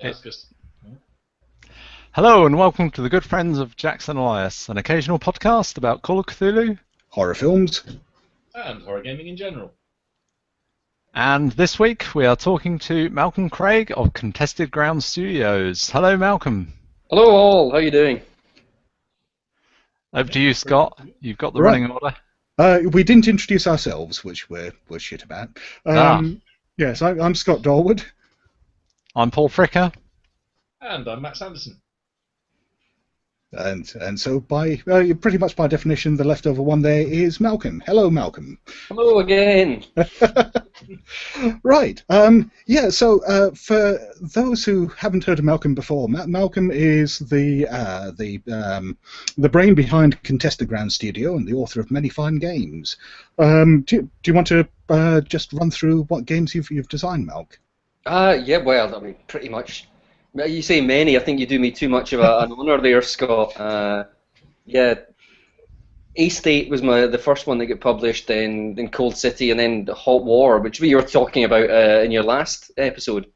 That's just. Hello and welcome to the good friends of Jackson Elias, an occasional podcast about Call of Cthulhu. Horror films. And horror gaming in general. And this week we are talking to Malcolm Craig of Contested Ground Studios. Hello, Malcolm. Hello all, how are you doing? Over to you, Scott. You've got the Right. running order. We didn't introduce ourselves, which we're shit about. Yes, I'm Scott Dorwood. I'm Paul Fricker. And I'm Matt Sanderson. And so by pretty much by definition, the leftover one there is Malcolm. Hello, Malcolm. Hello again. Right. So for those who haven't heard of Malcolm before, Malcolm is the brain behind Contested Ground Studio and the author of many fine games. Do you want to just run through what games you've designed, Malc? Yeah, well, I mean, pretty much. You say many, I think you do me too much of an honour there, Scott. Yeah, A-State was the first one that got published, then Cold City, and then Hot War, which we were talking about in your last episode,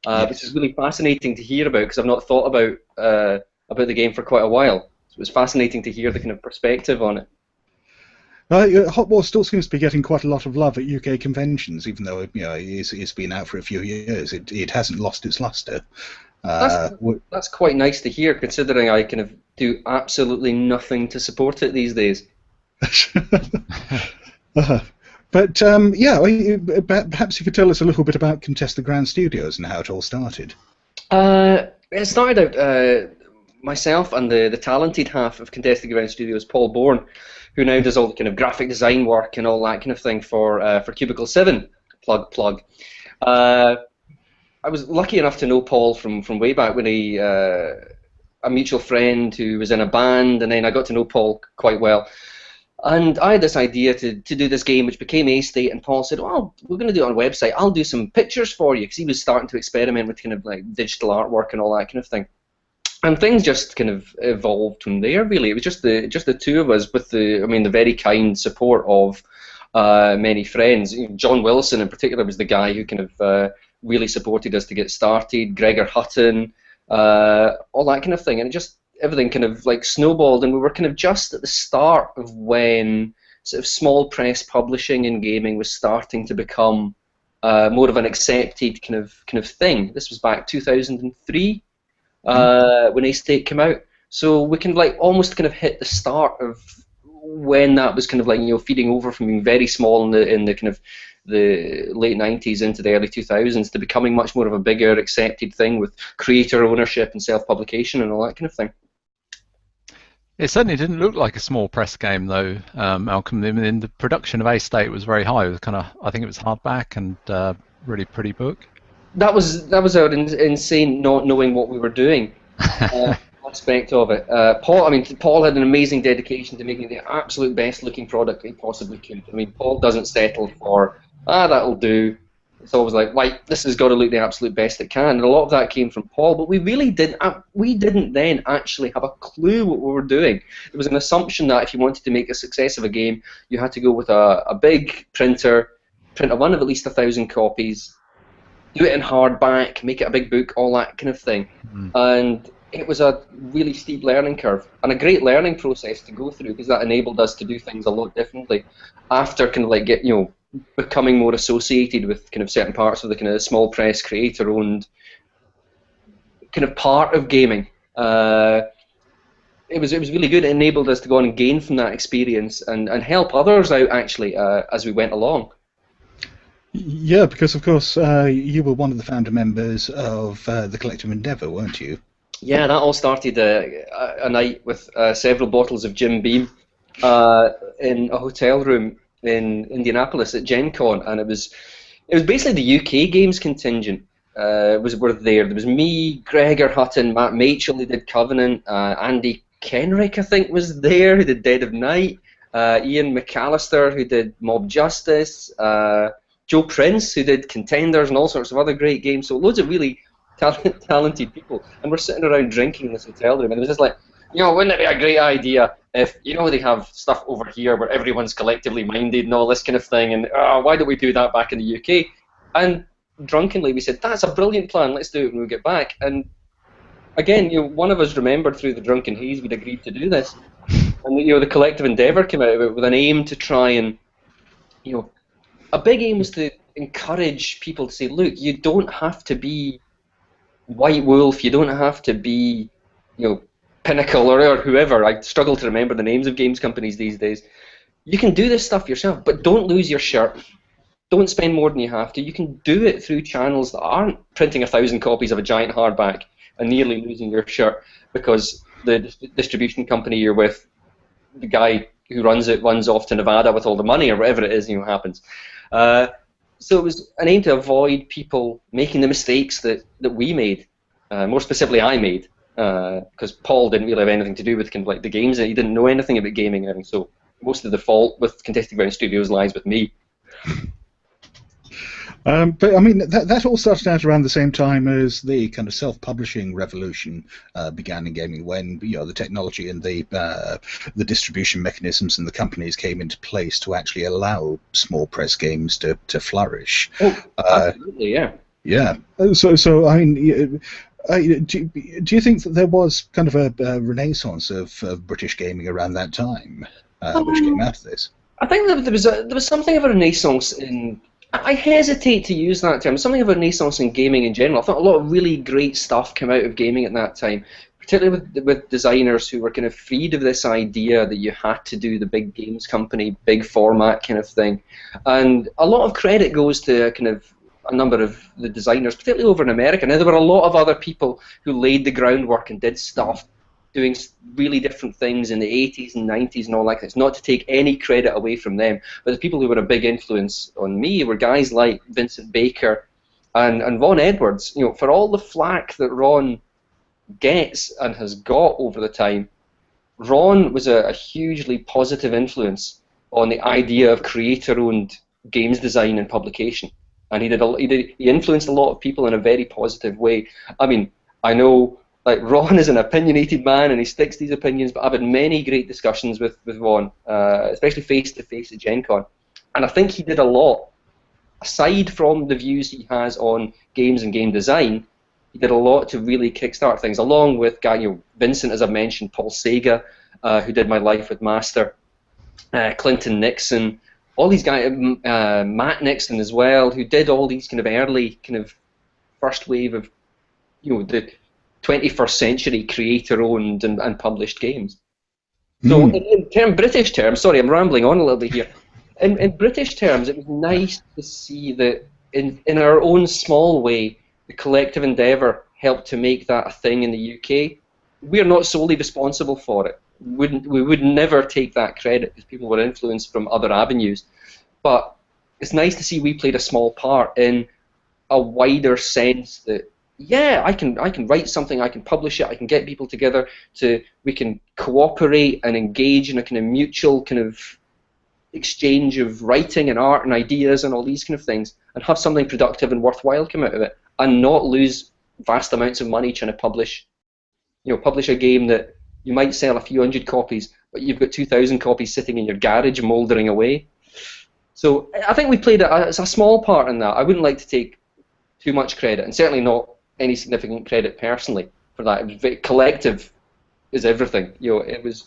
Yes. which is really fascinating to hear about, because I've not thought about the game for quite a while. So it was fascinating to hear the kind of perspective on it. Hot War still seems to be getting quite a lot of love at UK conventions, even though it's been out for a few years. It hasn't lost its luster. That's quite nice to hear, considering I kind of do absolutely nothing to support it these days. But perhaps you could tell us a little bit about Contested Ground Studios and how it all started. It started out myself and the talented half of Contested Ground Studios, Paul Bourne, who now does all the kind of graphic design work and all that kind of thing for Cubicle 7. Plug. I was lucky enough to know Paul from way back when a mutual friend who was in a band, and then I got to know Paul quite well. And I had this idea to do this game, which became A-State, and Paul said, well, we're going to do it on a website. I'll do some pictures for you, because he was starting to experiment with kind of like digital artwork and all that kind of thing. And things just kind of evolved from there, really. It was just the two of us with the very kind support of many friends. John Wilson in particular was the guy who kind of really supported us to get started. Gregor Hutton, all that kind of thing, and everything kind of like snowballed, and we were kind of just at the start of when sort of small press publishing in gaming was starting to become more of an accepted kind of thing. This was back 2003 when A-State came out, so we can like almost kind of hit the start of when that was kind of like feeding over from being very small in the kind of the late 90s into the early 2000s to becoming much more of a bigger accepted thing with creator ownership and self-publication and all that kind of thing. It certainly didn't look like a small press game, though, Malcolm. I mean, the production of A-State was very high. It was I think it was hardback and really pretty book. That was our insane not knowing what we were doing aspect of it. Paul had an amazing dedication to making the absolute best looking product he possibly could. I mean, Paul doesn't settle for, that'll do. It's always like, this has got to look the absolute best it can. And a lot of that came from Paul, but we really didn't then actually have a clue what we were doing. There was an assumption that if you wanted to make a success of a game, you had to go with a big printer, print a run of at least 1,000 copies, do it in hardback, make it a big book, all that kind of thing. And it was a really steep learning curve and a great learning process to go through, because that enabled us to do things a lot differently after kind of like becoming more associated with kind of certain parts of the kind of small press creator owned kind of part of gaming. It was really good. It enabled us to go on and gain from that experience and help others out actually as we went along. Yeah, because of course you were one of the founder members of the Collective Endeavour, weren't you? Yeah, that all started a night with several bottles of Jim Beam in a hotel room in Indianapolis at Gen Con, and it was basically the UK games contingent were there. There was me, Gregor Hutton, Matt Machel who did Covenant, Andy Kenrick I think was there who did Dead of Night, Ian McAllister who did Mob Justice, Joe Prince who did Contenders and all sorts of other great games. So loads of really talented people, and we're sitting around drinking in this hotel room, and it was just like, wouldn't it be a great idea if, they have stuff over here where everyone's collectively minded and all this kind of thing, and why don't we do that back in the UK? And drunkenly we said, "That's a brilliant plan. Let's do it when we get back." And again, one of us remembered through the drunken haze we'd agreed to do this, and the collective endeavour came out of it with an aim to try and, a big aim was to encourage people to say, look, you don't have to be White Wolf, you don't have to be, Pinnacle or whoever. I struggle to remember the names of games companies these days. You can do this stuff yourself, but don't lose your shirt. Don't spend more than you have to. You can do it through channels that aren't printing 1,000 copies of a giant hardback and nearly losing your shirt because the distribution company you're with, the guy who runs it runs off to Nevada with all the money or whatever it is, happens. So it was an aim to avoid people making the mistakes that we made. More specifically, I made, because Paul didn't really have anything to do with the games, and he didn't know anything about gaming and everything. So most of the fault with Contested Ground Studios lies with me. But I mean, that all started out around the same time as the kind of self-publishing revolution began in gaming, when the technology and the distribution mechanisms and the companies came into place to actually allow small press games to flourish. Oh, absolutely, yeah. Yeah. So I mean, do you think that there was kind of a renaissance of British gaming around that time, which came out of this? I think that there was something of a renaissance in. I hesitate to use that term. Something of a renaissance in gaming in general. I thought a lot of really great stuff came out of gaming at that time, particularly with designers who were kind of freed of this idea that you had to do the big games company, big format kind of thing. And a lot of credit goes to kind of a number of the designers, particularly over in America. Now, there were a lot of other people who laid the groundwork and did stuff, doing really different things in the 80s and 90s and all that. It's not to take any credit away from them, but the people who were a big influence on me were guys like Vincent Baker and Ron Edwards. For all the flack that Ron gets and has got over the time, Ron was a hugely positive influence on the idea of creator-owned games design and publication, and he influenced a lot of people in a very positive way. I mean, I know. Ron is an opinionated man and he sticks to these opinions, but I've had many great discussions with Ron, especially face-to-face at Gen Con. And I think he did a lot. Aside from the views he has on games and game design, he did a lot to really kickstart things, along with Vincent, as I mentioned, Paul Sega, who did My Life with Master, Clinton Nixon, all these guys, Matt Nixon as well, who did all these kind of early kind of first wave of, the 21st century creator-owned and published games. So in British terms, sorry, I'm rambling on a little bit here. In British terms, it was nice to see that in our own small way, the collective endeavour helped to make that a thing in the UK. We're not solely responsible for it. We would never take that credit because people were influenced from other avenues. But it's nice to see we played a small part in a wider sense that, yeah, I can write something, I can publish it, I can get people together, we can cooperate and engage in a kind of mutual kind of exchange of writing and art and ideas and all these kind of things, and have something productive and worthwhile come out of it, and not lose vast amounts of money trying to publish a game that you might sell a few hundred copies, but you've got 2,000 copies sitting in your garage mouldering away. So I think we played a small part in that. I wouldn't like to take too much credit, and certainly not any significant credit personally for that. It was very collective is everything. It was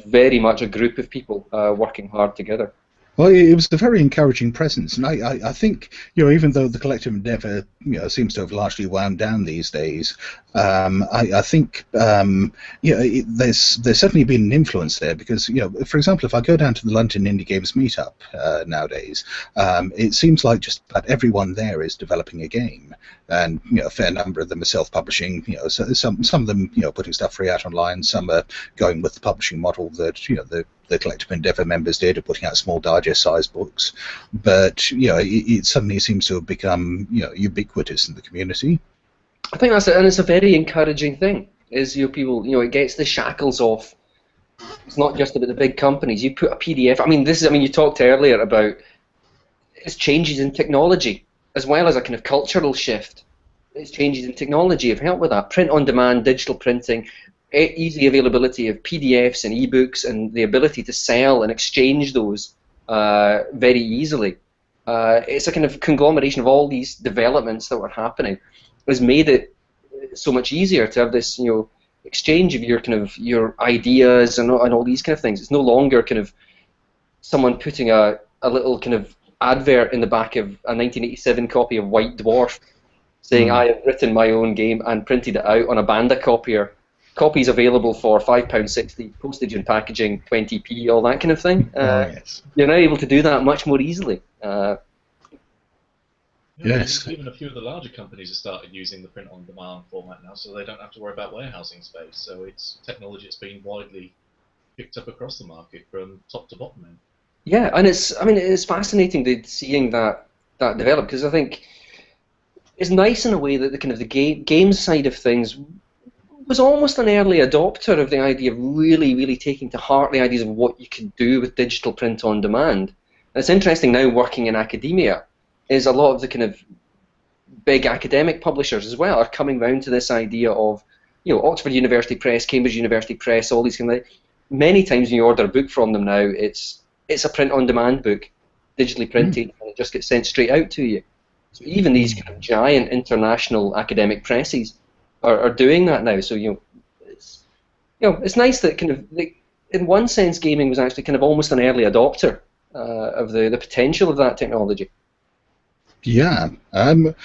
very much a group of people working hard together. Well, it was a very encouraging presence, and I think even though the collective endeavour seems to have largely wound down these days, I think there's certainly been an influence there, because for example, if I go down to the London Indie Games Meetup nowadays, it seems like just about everyone there is developing a game, and a fair number of them are self-publishing. So some of them putting stuff free out online, some are going with the publishing model that the collective endeavour members did, of putting out small digest-sized books, but it suddenly seems to have become ubiquitous in the community. I think that's it, and it's a very encouraging thing. Is people it gets the shackles off. It's not just about the big companies. You put a PDF. You talked earlier about it's changes in technology as well as a kind of cultural shift. It's changes in technology have helped with that. Print on demand, digital printing. Easy availability of PDFs and ebooks, and the ability to sell and exchange those very easily. it's a kind of conglomeration of all these developments that were happening, has made it so much easier to have this, exchange of your ideas and all these kind of things. It's no longer kind of someone putting a little kind of advert in the back of a 1987 copy of White Dwarf saying, I have written my own game and printed it out on a Banda copier. Copies available for £5.60, postage and packaging, 20p, all that kind of thing. Yes. You're now able to do that much more easily. Yes. Even a few of the larger companies have started using the print-on-demand format now, so they don't have to worry about warehousing space. So it's technology that's been widely picked up across the market from top to bottom end. Yeah, and it's fascinating seeing that develop, because I think it's nice in a way that the game side of things was almost an early adopter of the idea of really, really taking to heart the ideas of what you could do with digital print on demand. And it's interesting now working in academia, is a lot of the kind of big academic publishers as well are coming round to this idea of, Oxford University Press, Cambridge University Press, all these kind of things. Many times when you order a book from them now, it's a print-on-demand book, digitally printed, and it just gets sent straight out to you. So even these kind of giant international academic presses are doing that now. So it's nice that in one sense, gaming was actually kind of almost an early adopter of the potential of that technology. Yeah, and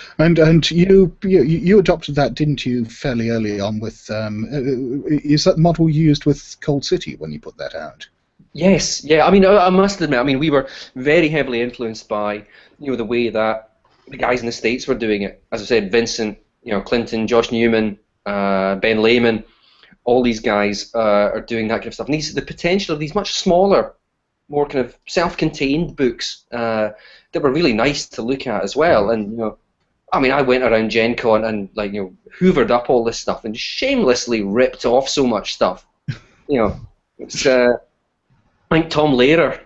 you adopted that, didn't you, fairly early on with? Is that model used with Cold City when you put that out? Yes, yeah. I must admit, we were very heavily influenced by the way that the guys in the States were doing it. As I said, Vincent, Clinton, Josh Newman, Ben Lehman, all these guys are doing that kind of stuff. And the potential of these much smaller, more kind of self-contained books that were really nice to look at as well. And I went around Gen Con and hoovered up all this stuff and shamelessly ripped off so much stuff. It's I think Tom Lehrer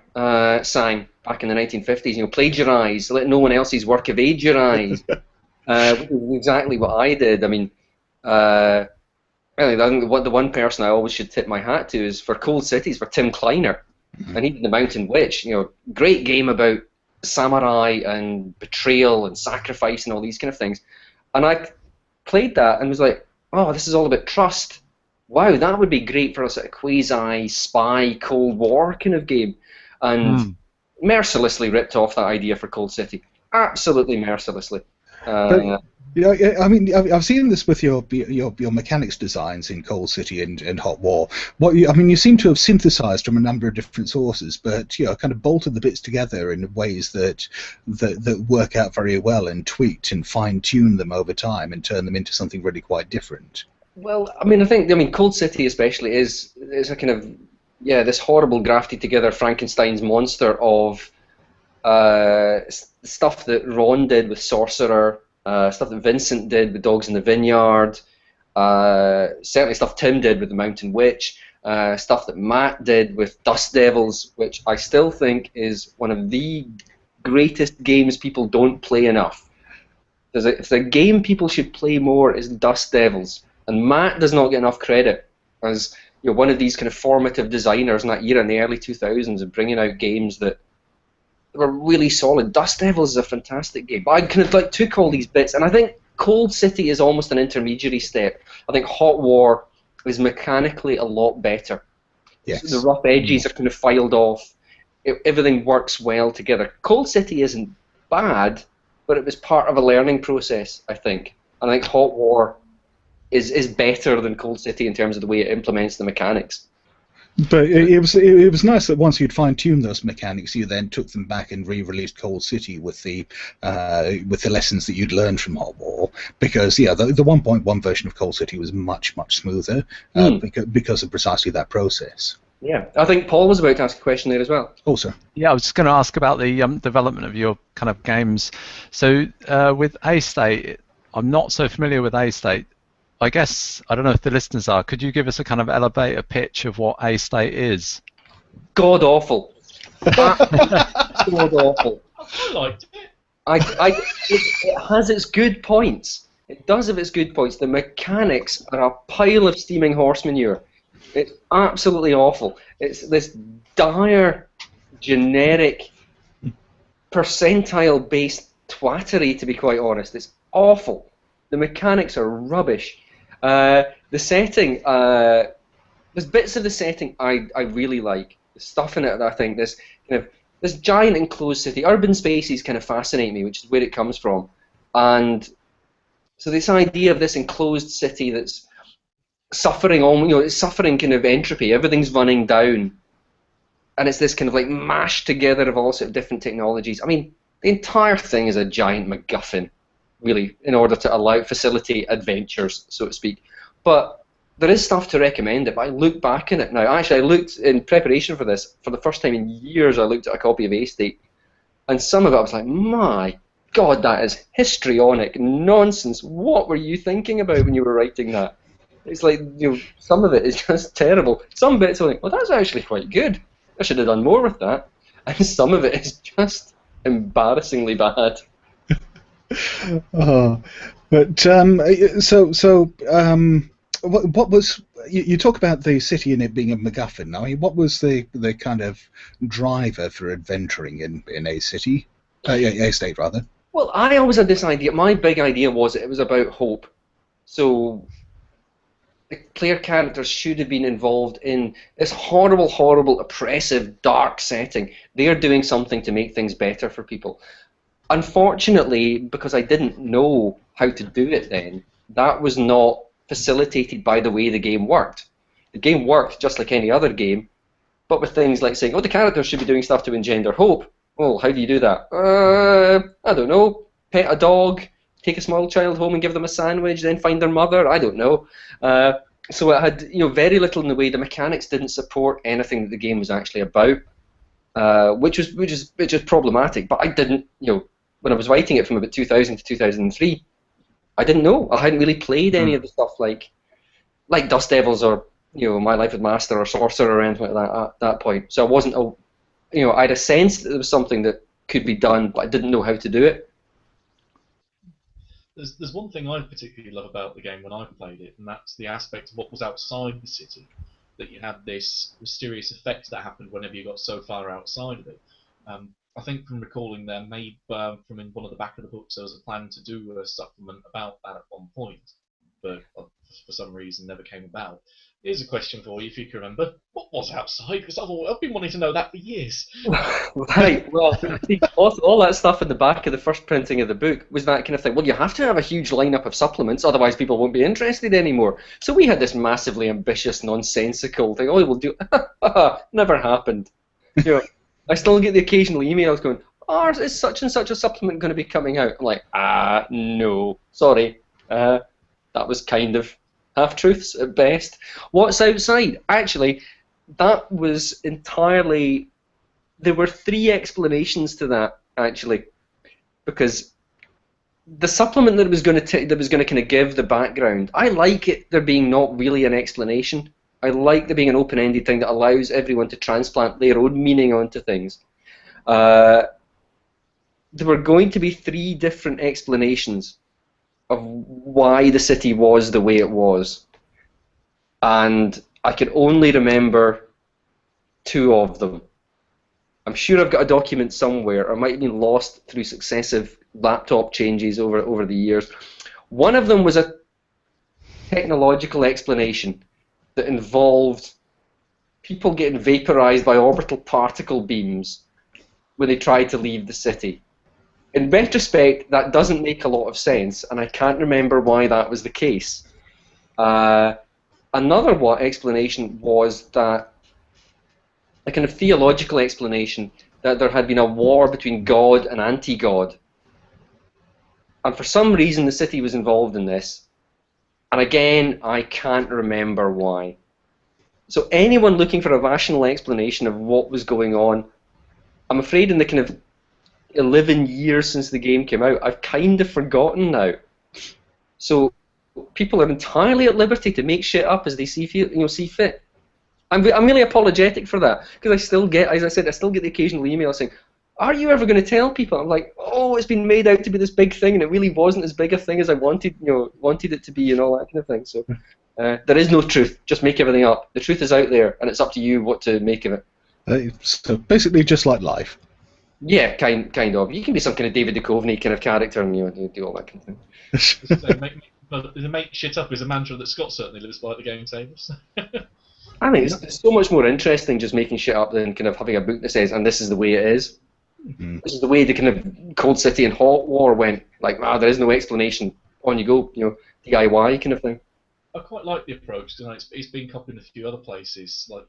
sang back in the 1950s. Plagiarize, let no one else's work of agearize. Which is exactly what I did. Really, I think the one person I always should tip my hat to is for Cold Cities, for Tim Kleiner. And he did The Mountain Witch, great game about samurai and betrayal and sacrifice and all these kind of things. And I played that and was like, oh, this is all about trust. Wow, that would be great for a sort of quasi-spy Cold War kind of game. And mercilessly ripped off that idea for Cold City. Absolutely mercilessly. I've seen this with your mechanics designs in Cold City and Hot War. You seem to have synthesized from a number of different sources, but kind of bolted the bits together in ways that work out very well, and tweaked and fine-tuned them over time and turned them into something really quite different. Well, I think Cold City especially is a kind of this horrible grafted together Frankenstein's monster of stuff that Ron did with Sorcerer. Stuff that Vincent did with Dogs in the Vineyard, certainly stuff Tim did with The Mountain Witch, stuff that Matt did with Dust Devils, which I still think is one of the greatest games people don't play enough. If there's a game people should play more, is Dust Devils, and Matt does not get enough credit as one of these kind of formative designers in that era in the early 2000s of bringing out games that were really solid. Dust Devils is a fantastic game. But I kind of took all these bits, and I think Cold City is almost an intermediary step. I think Hot War is mechanically a lot better. Yes. The rough edges are kind of filed off. Everything works well together. Cold City isn't bad, but it was part of a learning process, I think. And I think Hot War is better than Cold City in terms of the way it implements the mechanics. But it was nice that once you'd fine-tuned those mechanics, you then took them back and re-released Cold City with the lessons that you'd learned from Hot War. Because the 1.1 version of Cold City was much smoother because of precisely that process. Yeah, I think Paul was about to ask a question there as well. Also, yeah, I was just going to ask about the development of your kind of games. So with A-State, I'm not so familiar with A-State. I guess, I don't know if the listeners are, could you give us a kind of elevator pitch of what A-State is? God awful. God awful. I liked it. It has its good points. It does have its good points. The mechanics are a pile of steaming horse manure. It's absolutely awful. It's this dire, generic percentile-based twattery, to be quite honest. It's awful. The mechanics are rubbish. The setting, there's bits of the setting I really like. The stuff in it that I think this giant enclosed city. Urban spaces kind of fascinate me, which is where it comes from. And so this idea of this enclosed city that's suffering, it's suffering kind of entropy. Everything's running down, and it's this kind of like mashed together of all sorts of different technologies. I mean, the entire thing is a giant MacGuffin, really, in order to facilitate adventures, so to speak. But there is stuff to recommend it. But I look back on it now. Actually, I looked in preparation for this for the first time in years. I looked at a copy of A-State, and some of it I was like, my God, that is histrionic nonsense. What were you thinking about when you were writing that? It's like, some of it is just terrible. Some bits I think, well, that's actually quite good. I should have done more with that. And some of it is just embarrassingly bad. What was you talk about the city and it being a MacGuffin? I mean, what was the kind of driver for adventuring in a city, A-State rather? Well, I always had this idea. My big idea was it was about hope. So the player characters should have been involved in this horrible, horrible, oppressive, dark setting. They are doing something to make things better for people. Unfortunately, because I didn't know how to do it then, that was not facilitated by the way the game worked. The game worked just like any other game, but with things like saying, oh, the characters should be doing stuff to engender hope. Well, how do you do that? I don't know. Pet a dog, take a small child home and give them a sandwich, then find their mother. I don't know. So it had, very little in the way. The mechanics didn't support anything that the game was actually about, which is problematic. But I didn't, when I was writing it from about 2000 to 2003, I didn't know. I hadn't really played any of the stuff like Dust Devils or My Life with Master or Sorcerer or anything like that at that point. So I wasn't I had a sense that there was something that could be done, but I didn't know how to do it. There's one thing I particularly love about the game when I played it, and that's the aspect of what was outside the city. That you had this mysterious effect that happened whenever you got so far outside of it. I think from recalling there, maybe from in one of the back of the books, there was a plan to do a supplement about that at one point, but for some reason never came about. Here's a question for you, if you can remember. What was outside? Because I've been wanting to know that for years. Right, well, all that stuff in the back of the first printing of the book was that kind of thing. Well, you have to have a huge lineup of supplements, otherwise people won't be interested anymore. So we had this massively ambitious, nonsensical thing. Oh, we'll do. Never happened. I still get the occasional emails going, "Oh, is such and such a supplement going to be coming out?" I'm like, no, sorry. That was kind of half-truths at best. What's outside? Actually, that was entirely... There were 3 explanations to that, actually, because the supplement that was going to kind of give the background, I like it there being not really an explanation. I like there being an open-ended thing that allows everyone to transplant their own meaning onto things. There were going to be 3 different explanations of why the city was the way it was, and I can only remember 2 of them. I'm sure I've got a document somewhere, or it might have been lost through successive laptop changes over the years. One of them was a technological explanation that involved people getting vaporized by orbital particle beams when they tried to leave the city. In retrospect, that doesn't make a lot of sense, and I can't remember why that was the case. Another explanation was that, a kind of theological explanation, that there had been a war between God and anti-God. And for some reason the city was involved in this. And again, I can't remember why. So anyone looking for a rational explanation of what was going on, I'm afraid in the kind of 11 years since the game came out, I've kind of forgotten now. So people are entirely at liberty to make shit up as they see fit. I'm really apologetic for that, because I still get, as I said, I still get the occasional email saying, "Are you ever going to tell people?" I'm like, "Oh, it's been made out to be this big thing, and it really wasn't as big a thing as I wanted it to be, and all that kind of thing." So there is no truth. Just make everything up. The truth is out there, and it's up to you what to make of it. So basically, just like life. Yeah, kind of. You can be some kind of David Duchovny kind of character, and you do all that kind of thing. So make shit up is a mantra that Scott certainly lives by at the gaming tables. I mean, it's so much more interesting just making shit up than kind of having a book that says, and this is the way it is. Mm-hmm. This is the way the kind of Cold City and Hot War went. Like, there is no explanation. On you go, DIY kind of thing. I quite like the approach. It's been copied in a few other places. Like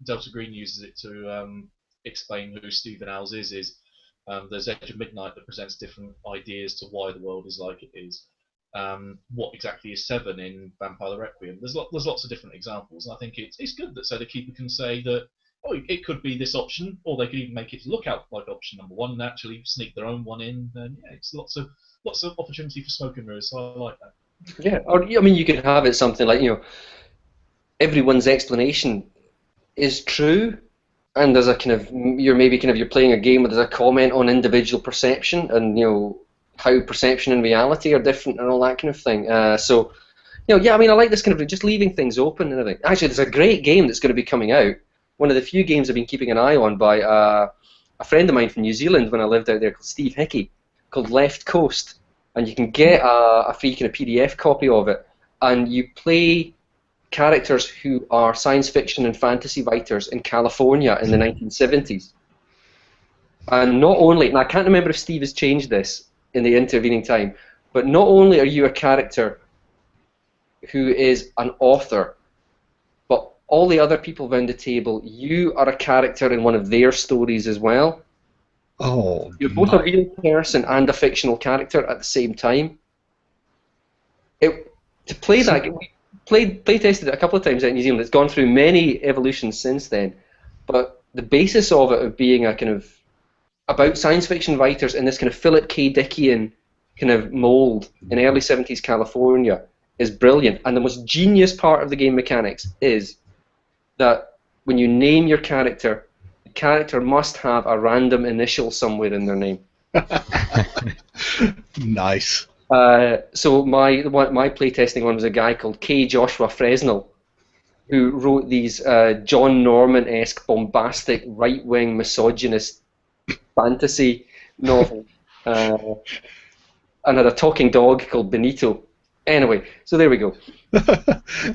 Delta Green uses it to explain who Stephen Owls is. There's Edge of Midnight that presents different ideas to why the world is like it is. What exactly is Seven in Vampire the Requiem? There's lots of different examples, and I think it's good that so the keeper can say that it could be this option, or they could even make it look out like option number one and actually sneak their own one in. And yeah, it's lots of opportunity for smoke and mirrors. So I like that. Yeah, or I mean, you could have it something like everyone's explanation is true, and there's a kind of you're playing a game where there's a comment on individual perception and how perception and reality are different and all that kind of thing. So I mean, I like this kind of just leaving things open and everything. Actually, there's a great game that's going to be coming out. One of the few games I've been keeping an eye on by a friend of mine from New Zealand when I lived out there called Steve Hickey, called Left Coast. And you can get a free kind of PDF copy of it, and you play characters who are science fiction and fantasy writers in California in the 1970s. And not only, and I can't remember if Steve has changed this in the intervening time, but not only are you a character who is an author, but all the other people around the table, you are a character in one of their stories as well. Oh, you're both a real person and a fictional character at the same time. To play that, we play tested it a couple of times out in New Zealand. It's gone through many evolutions since then, but the basis of it of being a kind of about science fiction writers in this kind of Philip K. Dickian kind of mold in early 70s California is brilliant. And the most genius part of the game mechanics is that when you name your character, character must have a random initial somewhere in their name. Nice. So my playtesting one was a guy called K. Joshua Fresnel, who wrote these John Norman-esque, bombastic, right-wing, misogynist fantasy novels, and had a talking dog called Benito. Anyway, so there we go.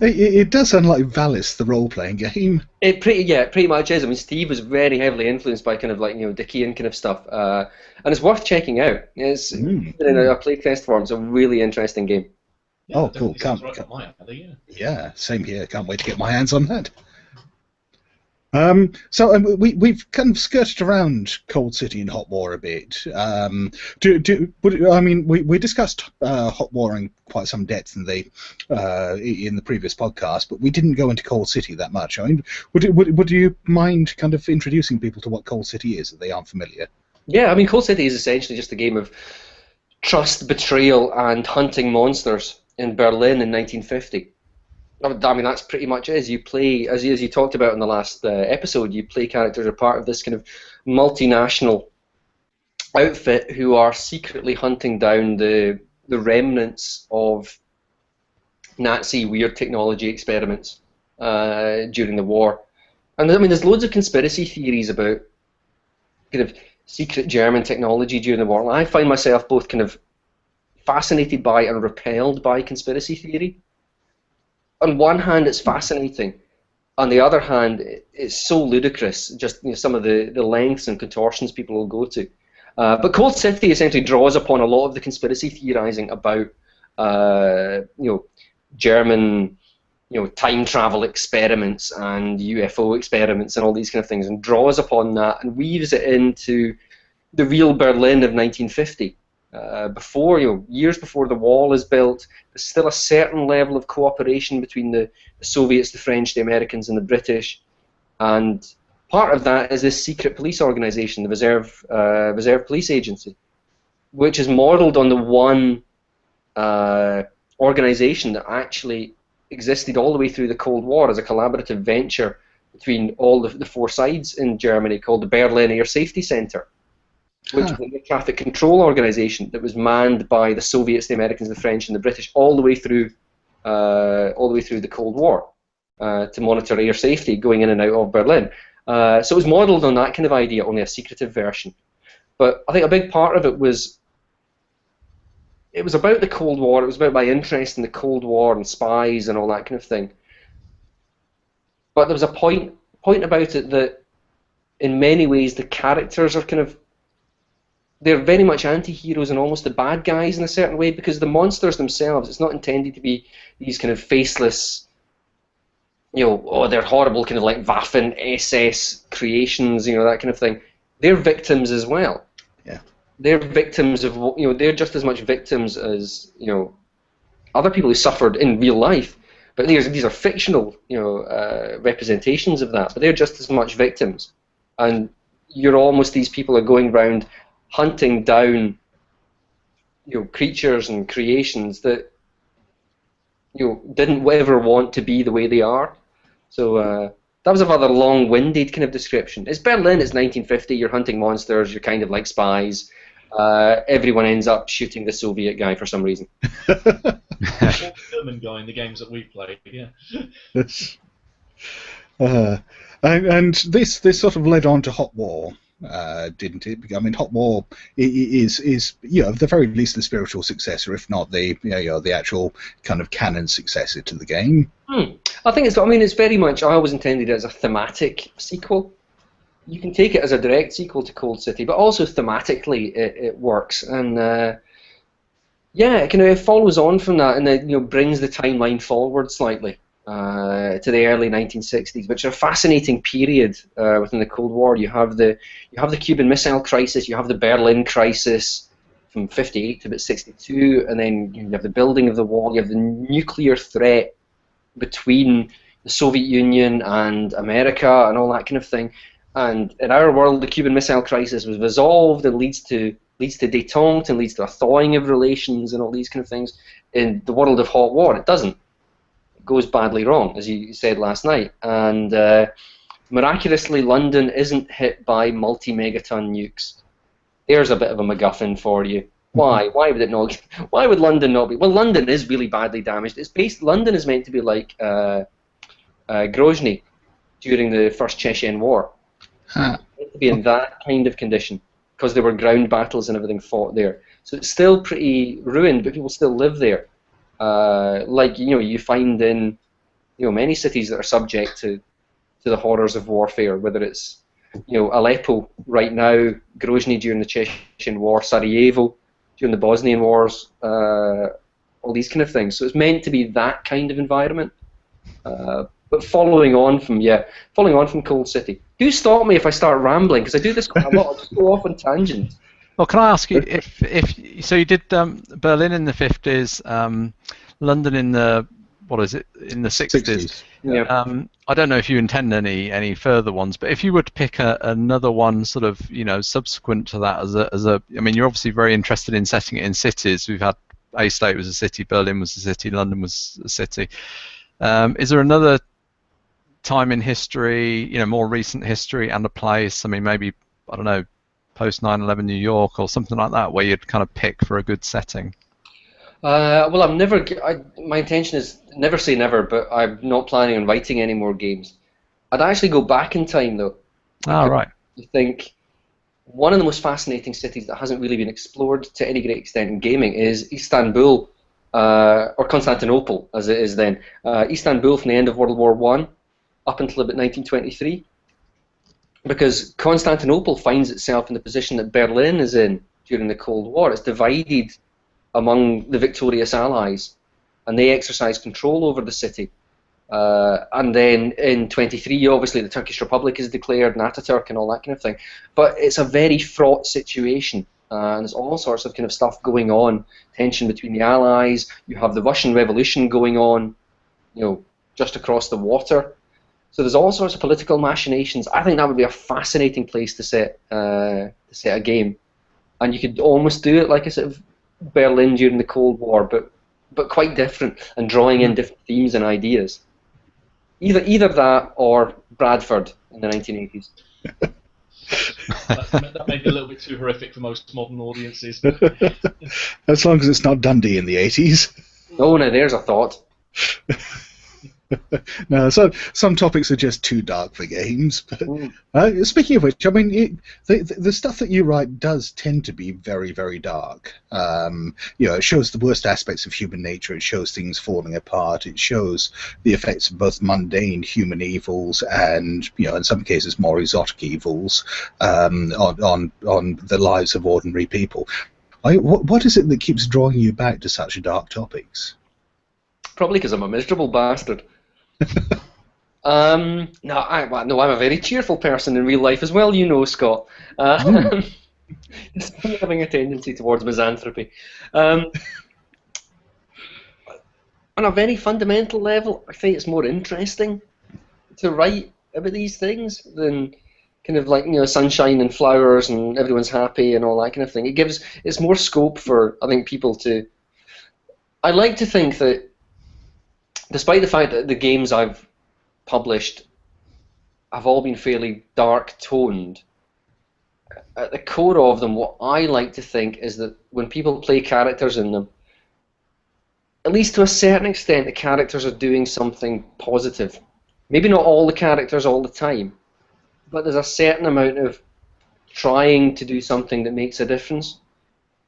It does sound like Valis, the role-playing game. It pretty much is. I mean, Steve was very heavily influenced by kind of like Dickian kind of stuff, and it's worth checking out. It's in a playtest form. It's a really interesting game. Yeah, cool! Yeah, same here. Can't wait to get my hands on that. So we've kind of skirted around Cold City and Hot War a bit. We discussed Hot War in quite some depth in the previous podcast, but we didn't go into Cold City that much. I mean, would you mind kind of introducing people to what Cold City is if they aren't familiar? Yeah, I mean, Cold City is essentially just a game of trust, betrayal, and hunting monsters in Berlin in 1950. I mean, that's pretty much it. As you play, as you talked about in the last episode, you play characters who are part of this kind of multinational outfit who are secretly hunting down the remnants of Nazi weird technology experiments during the war. And I mean, there's loads of conspiracy theories about kind of secret German technology during the war. And I find myself both kind of fascinated by and repelled by conspiracy theory. On one hand, it's fascinating. On the other hand, it's so ludicrous, just some of the lengths and contortions people will go to. But Cold City essentially draws upon a lot of the conspiracy theorizing about German time travel experiments and UFO experiments and all these kind of things, and draws upon that and weaves it into the real Berlin of 1950. Years before the wall is built, there's still a certain level of cooperation between the Soviets, the French, the Americans, and the British, and part of that is this secret police organization, the Reserve Police Agency, which is modeled on the one organization that actually existed all the way through the Cold War as a collaborative venture between all the four sides in Germany, called the Berlin Air Safety Center, which was an air traffic control organization that was manned by the Soviets, the Americans, the French, and the British all the way through the Cold War to monitor air safety going in and out of Berlin. So it was modelled on that kind of idea, only a secretive version. But I think a big part of it was about the Cold War. It was about my interest in the Cold War and spies and all that kind of thing. But there was a point about it that, in many ways, the characters are they're very much anti-heroes and almost the bad guys in a certain way, because the monsters themselves, it's not intended to be these kind of faceless, they're horrible, kind of like Waffen SS creations, that kind of thing. They're victims as well. Yeah. They're victims of, they're just as much victims as, other people who suffered in real life. But these are fictional, representations of that. But they're just as much victims. And these people are going around hunting down, creatures and creations that, didn't ever want to be the way they are. So that was a rather long-winded kind of description. It's Berlin, it's 1950, you're hunting monsters, you're kind of like spies. Everyone ends up shooting the Soviet guy for some reason. The German guy in the games that we played, yeah. And this sort of led on to Hot War, didn't it? I mean, Hot War is at the very least the spiritual successor, if not the actual kind of canon successor to the game. I think it's very much. I always intended it as a thematic sequel. You can take it as a direct sequel to Cold City, but also thematically it works, and it follows on from that, and then brings the timeline forward slightly. To the early 1960s, which are a fascinating period within the Cold War. You have the Cuban Missile Crisis, you have the Berlin Crisis from 58 to about 62, and then you have the building of the wall, you have the nuclear threat between the Soviet Union and America and all that kind of thing. And in our world, the Cuban Missile Crisis was resolved and leads to détente and leads to a thawing of relations and all these kind of things. In the world of Hot War, it doesn't. Goes badly wrong, as you said last night, and miraculously London isn't hit by multi-megaton nukes. There's a bit of a MacGuffin for you. Why? Why would it not? Why would London not be? Well, London is really badly damaged. London is meant to be like Grozny during the First Chechen War. It's meant to be in that kind of condition because there were ground battles and everything fought there. So it's still pretty ruined, but people still live there. You find in many cities that are subject to the horrors of warfare, whether it's Aleppo right now, Grozny during the Chechen War, Sarajevo during the Bosnian Wars, all these kind of things. So it's meant to be that kind of environment. But following on from Cold City. Do stop me if I start rambling, because I do this quite a lot. I'll just go off on tangents. Well, can I ask you if so? You did Berlin in the 50s, London in the in the 60s. Yeah. I don't know if you intend any further ones, but if you were to pick another one, sort of subsequent to that, I mean, you're obviously very interested in setting it in cities. We've had A State was a city, Berlin was a city, London was a city. Is there another time in history, more recent history and a place? I mean, maybe I don't know. Post 9/11 New York or something like that, where you'd kind of pick for a good setting? Well, my intention is never say never, but I'm not planning on writing any more games. I'd actually go back in time, though. Right. I think one of the most fascinating cities that hasn't really been explored to any great extent in gaming is Istanbul, or Constantinople, as it is then. Istanbul from the end of World War I up until about 1923. Because Constantinople finds itself in the position that Berlin is in during the Cold War. It's divided among the victorious Allies, and they exercise control over the city. And then in 23, obviously, the Turkish Republic is declared, and Ataturk and all that kind of thing. But it's a very fraught situation, and there's all sorts of kind of stuff going on, tension between the Allies. You have the Russian Revolution going on, just across the water. So there's all sorts of political machinations. I think that would be a fascinating place to set a game, and you could almost do it like a sort of Berlin during the Cold War, but quite different and drawing in different themes and ideas. Either that or Bradford in the 1980s. That may be a little bit too horrific for most modern audiences. As long as it's not Dundee in the 80s. Oh, now there's a thought. No, so some topics are just too dark for games. But, speaking of which, I mean, the stuff that you write does tend to be very, very dark. It shows the worst aspects of human nature. It shows things falling apart. It shows the effects of both mundane human evils and, in some cases, more exotic evils on the lives of ordinary people. What is it that keeps drawing you back to such dark topics? Probably because I'm a miserable bastard. I'm a very cheerful person in real life as well, Scott. Despite having a tendency towards misanthropy. On a very fundamental level, I think it's more interesting to write about these things than kind of like, sunshine and flowers and everyone's happy and all that kind of thing. It's more scope for, I think, people to... I like to think that despite the fact that the games I've published have all been fairly dark-toned, at the core of them, what I like to think is that when people play characters in them, at least to a certain extent, the characters are doing something positive. Maybe not all the characters all the time, but there's a certain amount of trying to do something that makes a difference.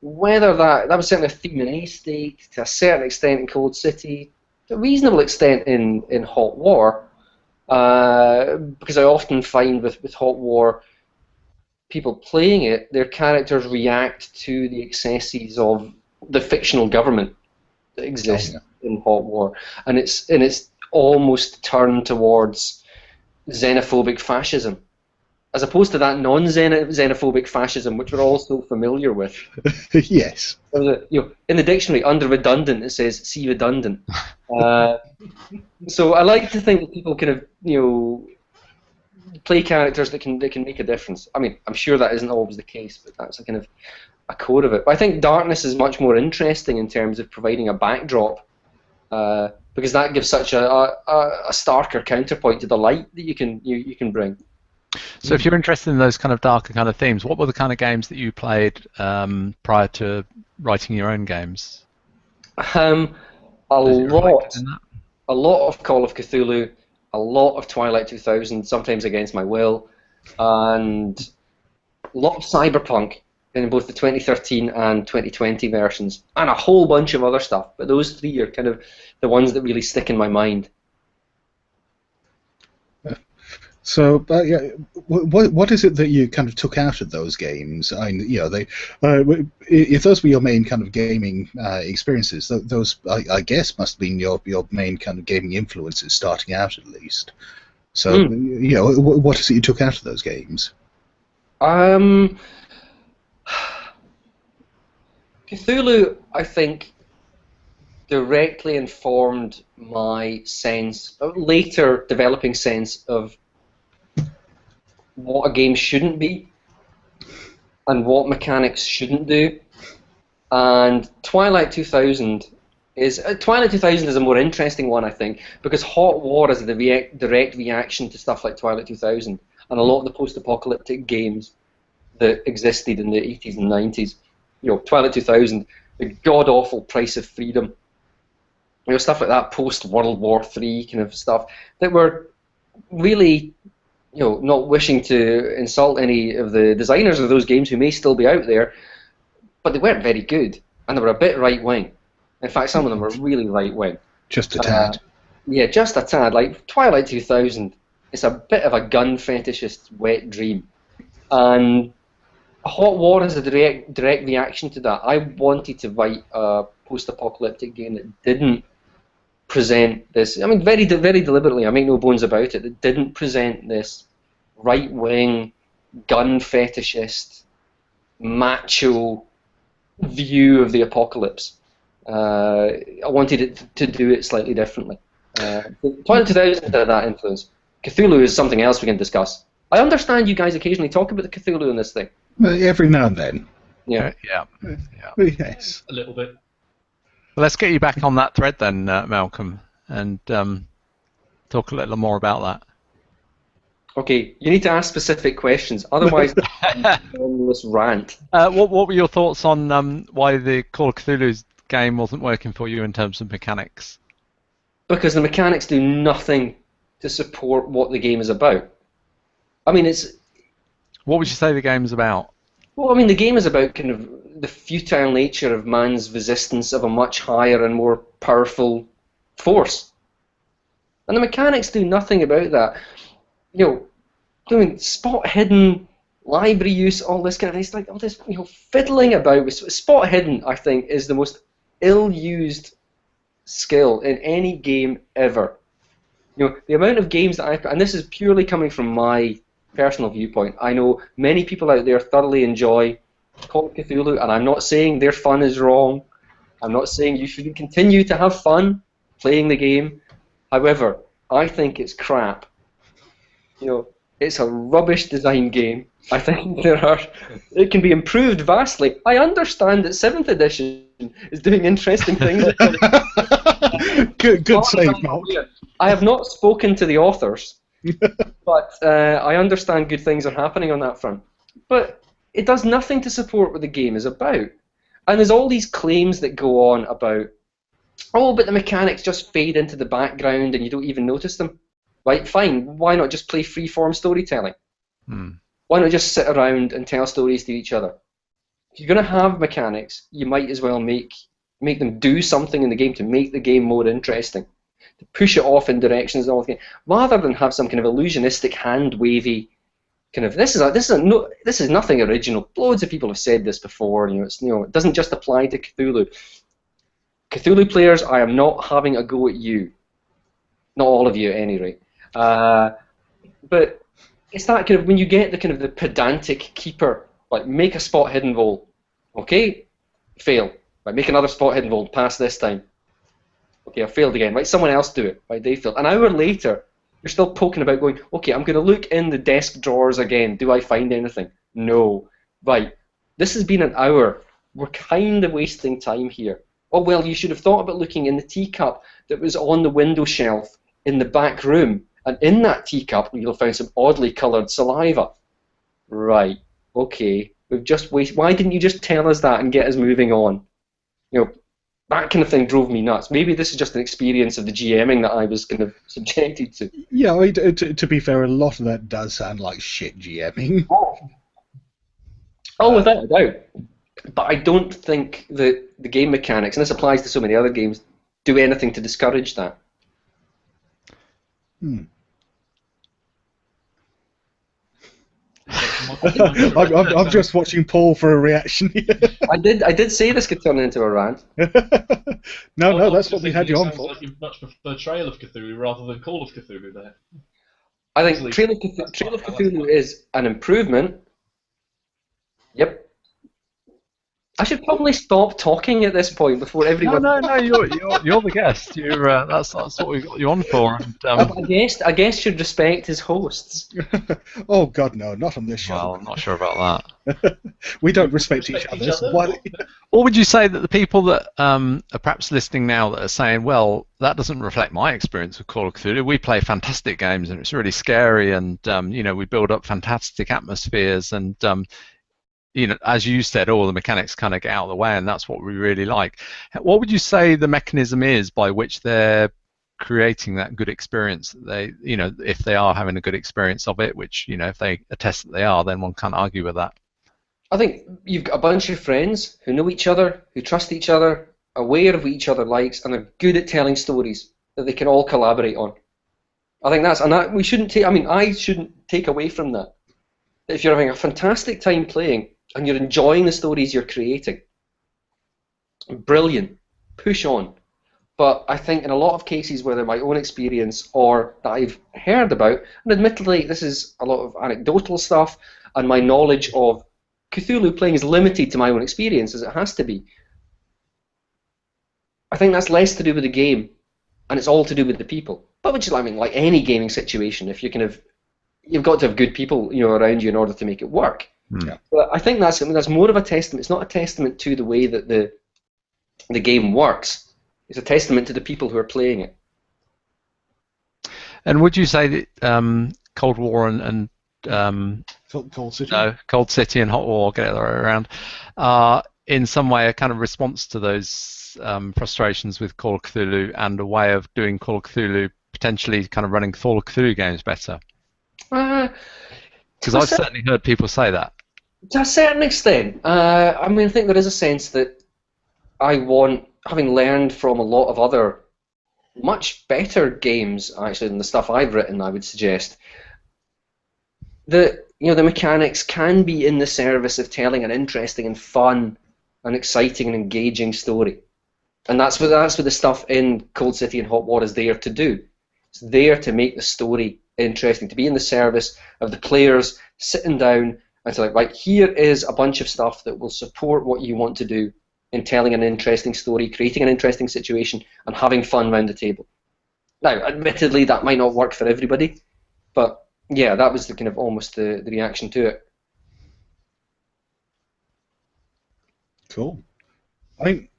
Whether that was certainly a theme in A-State, to a certain extent in Cold City, to a reasonable extent in Hot War, because I often find with Hot War, people playing it, their characters react to the excesses of the fictional government that exists in Hot War, and it's almost turned towards xenophobic fascism, as opposed to that non-xenophobic fascism which we're all so familiar with. Yes. In the dictionary, under redundant, it says "see redundant." So I like to think that people kind of play characters that can make a difference. I mean, I'm sure that isn't always the case, but that's a kind of a core of it. But I think darkness is much more interesting in terms of providing a backdrop, because that gives such a starker counterpoint to the light that you can bring. So if you're interested in those kind of darker kind of themes, what were the kind of games that you played prior to writing your own games? A lot of Call of Cthulhu, a lot of Twilight 2000, sometimes against my will, and a lot of Cyberpunk in both the 2013 and 2020 versions, and a whole bunch of other stuff. But those three are kind of the ones that really stick in my mind. So, what is it that you kind of took out of those games? If those were your main kind of gaming experiences, those I guess must have been your main kind of gaming influences starting out, at least. So, what is it you took out of those games? Cthulhu, I think, directly informed my later developing sense of what a game shouldn't be and what mechanics shouldn't do. And Twilight 2000 is a more interesting one, I think, because Hot War is the direct reaction to stuff like Twilight 2000 and a lot of the post-apocalyptic games that existed in the 80s and 90s. Twilight 2000, the god-awful price of freedom, stuff like that, post-World War III kind of stuff, that were really, not wishing to insult any of the designers of those games who may still be out there, but they weren't very good, and they were a bit right-wing. In fact, some of them were really right-wing. Just a tad. Yeah, just a tad. Like Twilight 2000, it's a bit of a gun fetishist wet dream. And Hot War is a direct reaction to that. I wanted to write a post-apocalyptic game that didn't present this, very deliberately, I make no bones about it, that didn't present this right-wing, gun fetishist, macho view of the apocalypse. I wanted it to do it slightly differently. Twilight 2000 had that influence. Cthulhu is something else we can discuss. I understand you guys occasionally talk about the Cthulhu in this thing. Every now and then. Yeah. Yes. A little bit. Well, let's get you back on that thread then, Malcolm, and talk a little more about that. Okay, you need to ask specific questions, otherwise this rant. What were your thoughts on why the Call of Cthulhu's game wasn't working for you in terms of mechanics? because the mechanics do nothing to support what the game is about. I mean, What would you say the game's about? well, I mean, the game is about kind of the futile nature of man's resistance of a much higher and more powerful force. And the mechanics do nothing about that. You know, doing spot hidden, library use, all this kind of thing. It's like all this, fiddling about with spot hidden. I think is the most ill-used skill in any game ever. The amount of games that and this is purely coming from my personal viewpoint. I know many people out there thoroughly enjoy Call of Cthulhu, and I'm not saying their fun is wrong. I'm not saying you shouldn't continue to have fun playing the game. However, I think it's crap. It's a rubbish design game. I think it can be improved vastly. I understand that 7th edition is doing interesting things. Good save, Mark. I have not spoken to the authors, but I understand good things are happening on that front. But it does nothing to support what the game is about. And there's all these claims that go on about, oh, but the mechanics just fade into the background and you don't even notice them. Right, fine. Why not just play free-form storytelling? Why not just sit around and tell stories to each other? If you're going to have mechanics, you might as well make them do something in the game to make the game more interesting, to push it off in directions and all that, rather than have some kind of illusionistic, hand-wavy kind of. This is nothing original. Loads of people have said this before. It doesn't just apply to Cthulhu. Cthulhu players, I am not having a go at you. Not all of you, at any rate. But it's that kind of when you get the pedantic keeper, like make a spot hidden roll, okay, fail, right, make another spot hidden roll, pass this time, okay, I failed again, right, someone else do it, right, they failed. An hour later, you're still poking about, going, okay, I'm going to look in the desk drawers again. Do I find anything? No, right. This has been an hour. We're kind of wasting time here. Oh well, you should have thought about looking in the teacup that was on the window shelf in the back room. And in that teacup, you'll find some oddly coloured saliva. Right, okay. We've just wasted. Why didn't you just tell us that and get us moving on? That kind of thing drove me nuts. Maybe this is just an experience of the GMing that I was kind of subjected to. Yeah, to be fair, a lot of that does sound like shit GMing. Oh, without a doubt. But I don't think that the game mechanics, and this applies to so many other games, do anything to discourage that. I'm just watching Paul for a reaction here. I did say this could turn into a rant. No, that's what we had you on for. Like you much prefer Trail of Cthulhu rather than Call of Cthulhu there. I think Trail of Cthulhu is an improvement. Yep. I should probably stop talking at this point before everyone. No, you're the guest. That's what we got you on for. And, a guest should respect his hosts. Oh God, no, not on this show. Well, I'm not sure about that. We don't respect each other. Or would you say that the people that are perhaps listening now that are saying, well, that doesn't reflect my experience with Call of Cthulhu. We play fantastic games and it's really scary, and we build up fantastic atmospheres, and as you said, all the mechanics kind of get out of the way, and that's what we really like. What would you say the mechanism is by which they're creating that good experience? That they, if they are having a good experience of it, which, if they attest that they are, then one can't argue with that. I think you've got a bunch of friends who know each other, who trust each other, aware of what each other likes, and are good at telling stories that they can all collaborate on. I think we shouldn't take. I mean, I shouldn't take away from that. If you're having a fantastic time playing and you're enjoying the stories you're creating, brilliant, push on. But I think in a lot of cases, whether my own experience or that I've heard about, and admittedly this is a lot of anecdotal stuff, and my knowledge of Cthulhu playing is limited to my own experience, as it has to be. I think that's less to do with the game, and it's all to do with the people. But which is, I mean, like any gaming situation, if you've got to have good people, around you in order to make it work. Yeah. But I think that's more of a testament. It's not a testament to the way that the game works. It's a testament to the people who are playing it. And would you say that Cold War and Cold City? No, Cold City and Hot War, get it the right way around, are in some way a kind of response to those frustrations with Call of Cthulhu, and a way of doing Call of Cthulhu, potentially kind of running Call of Cthulhu games better? Because I've certainly heard people say that. To a certain extent. I mean, I think there is a sense that I want, having learned from a lot of other much better games, actually, than the stuff I've written, I would suggest, that, you know, the mechanics can be in the service of telling an interesting and fun and exciting and engaging story. And that's what the stuff in Cold City and Hot War is there to do. It's there to make the story interesting, to be in the service of the players sitting down and to like, right, here is a bunch of stuff that will support what you want to do in telling an interesting story, creating an interesting situation, and having fun around the table. Now, admittedly, that might not work for everybody, but yeah, that was the kind of almost the reaction to it. Cool. I mean,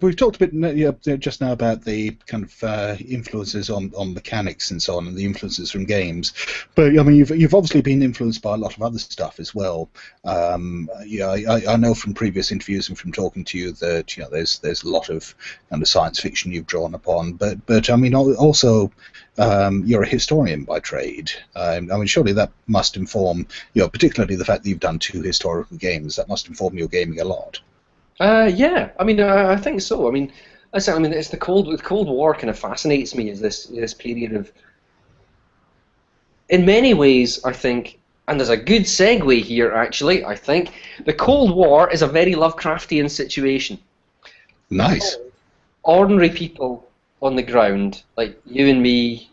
we've talked a bit just now about the kind of influences on mechanics and so on, and the influences from games. But I mean, you've obviously been influenced by a lot of other stuff as well. I know from previous interviews and from talking to you that there's a lot of kind of science fiction you've drawn upon. But I mean, also you're a historian by trade. I mean, surely that must inform, particularly the fact that you've done 2 historical games. That must inform your gaming a lot. Yeah, I mean, I think so. I mean, it's the Cold War kind of fascinates me, is this period of, in many ways, I think, and there's a good segue here, actually, I think, the Cold War is a very Lovecraftian situation. Nice. Ordinary people on the ground, like you and me,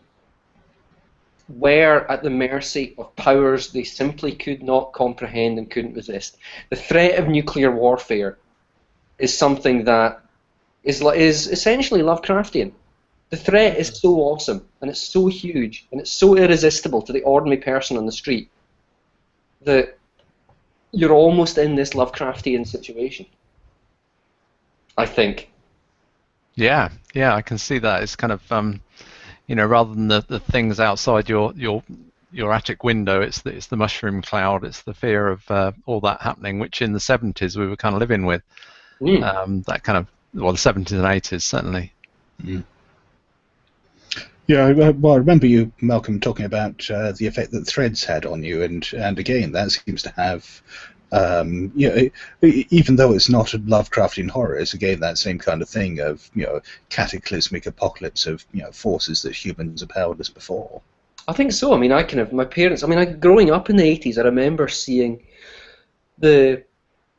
were at the mercy of powers they simply could not comprehend and couldn't resist. The threat of nuclear warfare is something that is essentially Lovecraftian. The threat is so awesome, and it's so huge, and it's so irresistible to the ordinary person on the street that you're almost in this Lovecraftian situation, I think. Yeah, I can see that. It's kind of, rather than the things outside your attic window, it's the mushroom cloud, it's the fear of all that happening, which in the 70s we were kind of living with. That kind of, the 70s and 80s, certainly. Mm. Yeah, well, I remember you, Malcolm, talking about the effect that Threads had on you, and again, that seems to have, even though it's not a Lovecraftian horror, it's again that same kind of thing of, cataclysmic apocalypse of, forces that humans have powerless before. I think so. I mean, my parents, growing up in the 80s, I remember seeing the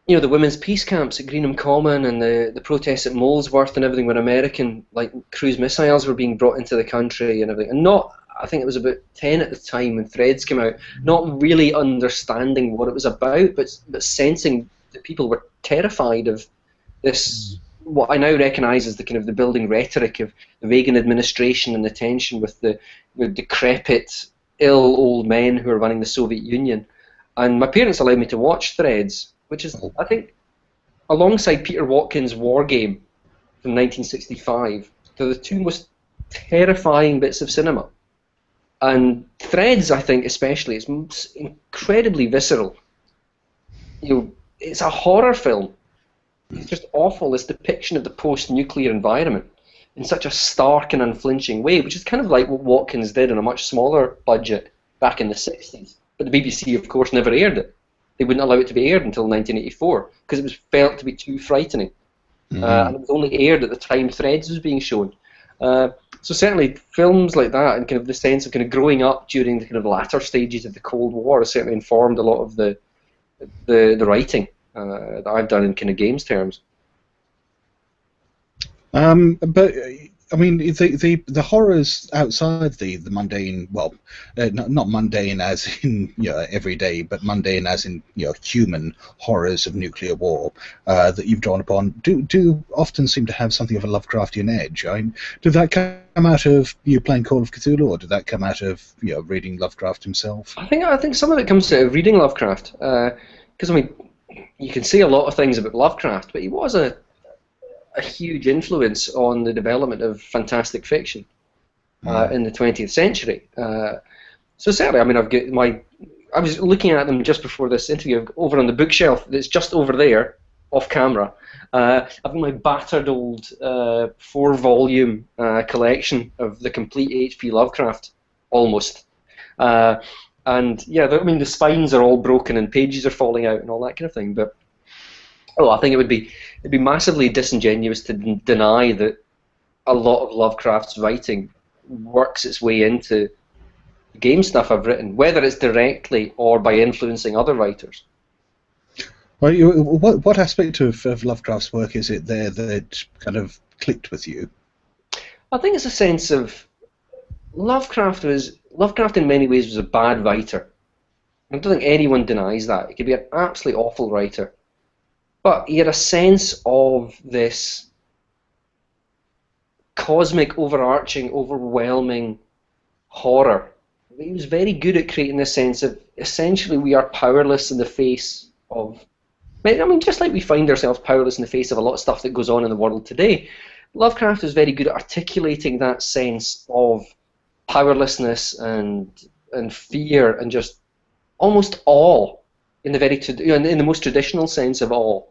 women's peace camps at Greenham Common and the protests at Molesworth and everything, when American cruise missiles were being brought into the country and everything. And I think it was about 10 at the time when Threads came out, not really understanding what it was about, but sensing that people were terrified of this, what I now recognise as the kind of the building rhetoric of the Reagan administration and the tension with the decrepit, ill old men who are running the Soviet Union. And my parents allowed me to watch Threads, which is, I think, alongside Peter Watkins' War Game from 1965, they're the 2 most terrifying bits of cinema. And Threads, I think, especially, is incredibly visceral. It's a horror film. It's just awful, this depiction of the post-nuclear environment in such a stark and unflinching way, which is kind of like what Watkins did on a much smaller budget back in the 60s. But the BBC, of course, never aired it. They wouldn't allow it to be aired until 1984 because it was felt to be too frightening. And it was only aired at the time Threads was being shown. So certainly films like that, and kind of the sense of kind of growing up during the kind of latter stages of the Cold War, has certainly informed a lot of the writing that I've done in kind of games terms. But I mean, the horrors outside the mundane, well, not mundane as in every day, but mundane as in human horrors of nuclear war that you've drawn upon do often seem to have something of a Lovecraftian edge. I mean, did that come out of you playing Call of Cthulhu, or did that come out of reading Lovecraft himself? I think some of it comes out of reading Lovecraft, because I mean, you can say a lot of things about Lovecraft, but he was a huge influence on the development of fantastic fiction in the 20th century. So certainly, I mean, I was looking at them just before this interview over on the bookshelf that's just over there. off camera. I've got my battered old 4-volume collection of the complete H.P. Lovecraft, almost. And yeah, I mean the spines are all broken and pages are falling out and all that kind of thing. But I think it'd be massively disingenuous to deny that a lot of Lovecraft's writing works its way into game stuff I've written, whether it's directly or by influencing other writers. Well, what aspect of Lovecraft's work is it there that kind of clicked with you? I think it's a sense of Lovecraft in many ways was a bad writer. I don't think anyone denies that. He could be an absolutely awful writer. But he had a sense of this cosmic, overarching, overwhelming horror. He was very good at creating this sense of, essentially, we are powerless in the face of... I mean, just like we find ourselves powerless in the face of a lot of stuff that goes on in the world today, Lovecraft was very good at articulating that sense of powerlessness and fear and just almost awe in the most traditional sense of awe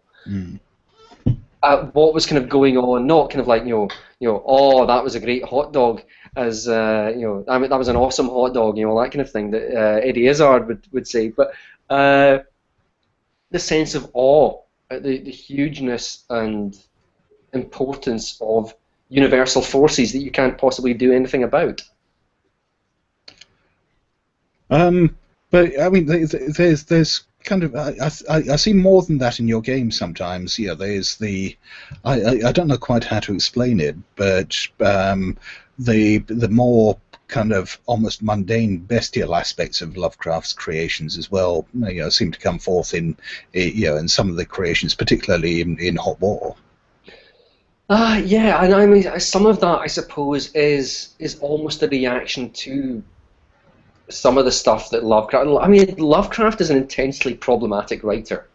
at what was kind of going on, not kind of like oh, that was a great hot dog, as I mean, that was an awesome hot dog, that kind of thing that Eddie Izzard would say, but the sense of awe at the hugeness and importance of universal forces that you can't possibly do anything about. But I mean, there's kind of I see more than that in your game sometimes. Yeah, there's I don't know quite how to explain it, but the more kind of almost mundane, bestial aspects of Lovecraft's creations as well, seem to come forth in in some of the creations, particularly in Hot War. Yeah, and I mean, some of that, I suppose, is almost a reaction to some of the stuff that Lovecraft... I mean, Lovecraft is an intensely problematic writer.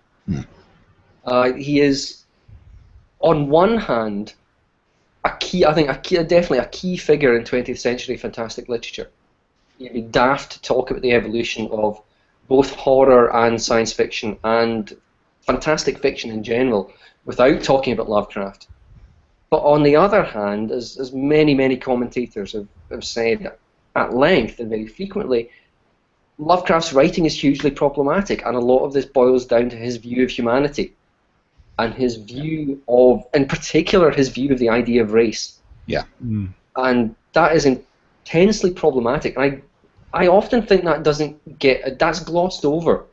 He is, on one hand, definitely a key figure in 20th century fantastic literature. You'd be daft to talk about the evolution of both horror and science fiction and fantastic fiction in general without talking about Lovecraft. But on the other hand, as many, many commentators have said at length and very frequently, Lovecraft's writing is hugely problematic, and a lot of this boils down to his view of humanity and his view of, in particular, his view of the idea of race. Yeah. And that is intensely problematic. And I often think that's glossed over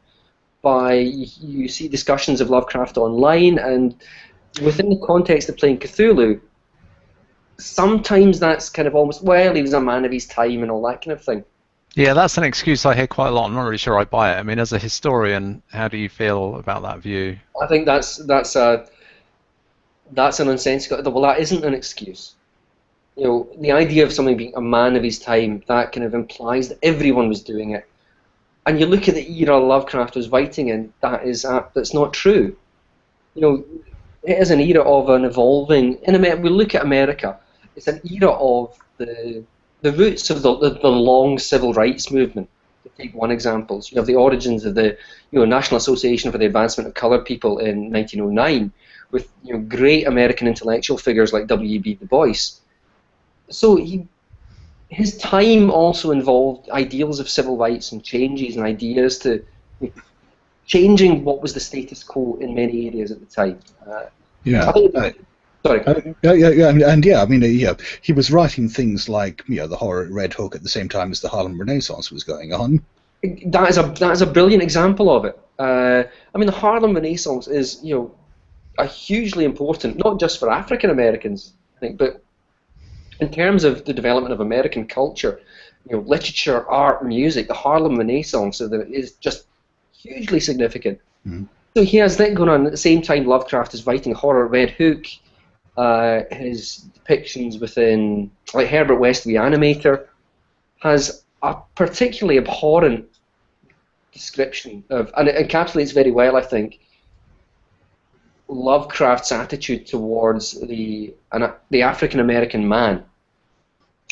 by, you see discussions of Lovecraft online, and within the context of playing Cthulhu, sometimes that's kind of almost, well, he was a man of his time and all that kind of thing. Yeah, that's an excuse I hear quite a lot. I'm not really sure I buy it. I mean, as a historian, how do you feel about that view? I think that's a nonsensical. Well, that isn't an excuse. The idea of something being a man of his time, that kind of implies that everyone was doing it. And you look at the era Lovecraft was writing in, that's not true. It is an era of an evolving. We look at America. It's an era of the roots of the long civil rights movement. To take one example, so you have the origins of the National Association for the Advancement of Colored People in 1909, with great American intellectual figures like W.E.B. Du Bois. So his time also involved ideals of civil rights and changes and ideas to changing what was the status quo in many areas at the time. Sorry. I mean, he was writing things like the horror at Red Hook at the same time as the Harlem Renaissance was going on. That is a brilliant example of it. I mean, the Harlem Renaissance is a hugely important, not just for African Americans, I think, but in terms of the development of American culture, literature, art, music. The Harlem Renaissance is just hugely significant. So he has that going on at the same time. Lovecraft is writing horror at Red Hook. His depictions within, like Herbert West Reanimator, has a particularly abhorrent description of, and it encapsulates very well, I think, Lovecraft's attitude towards the African American man.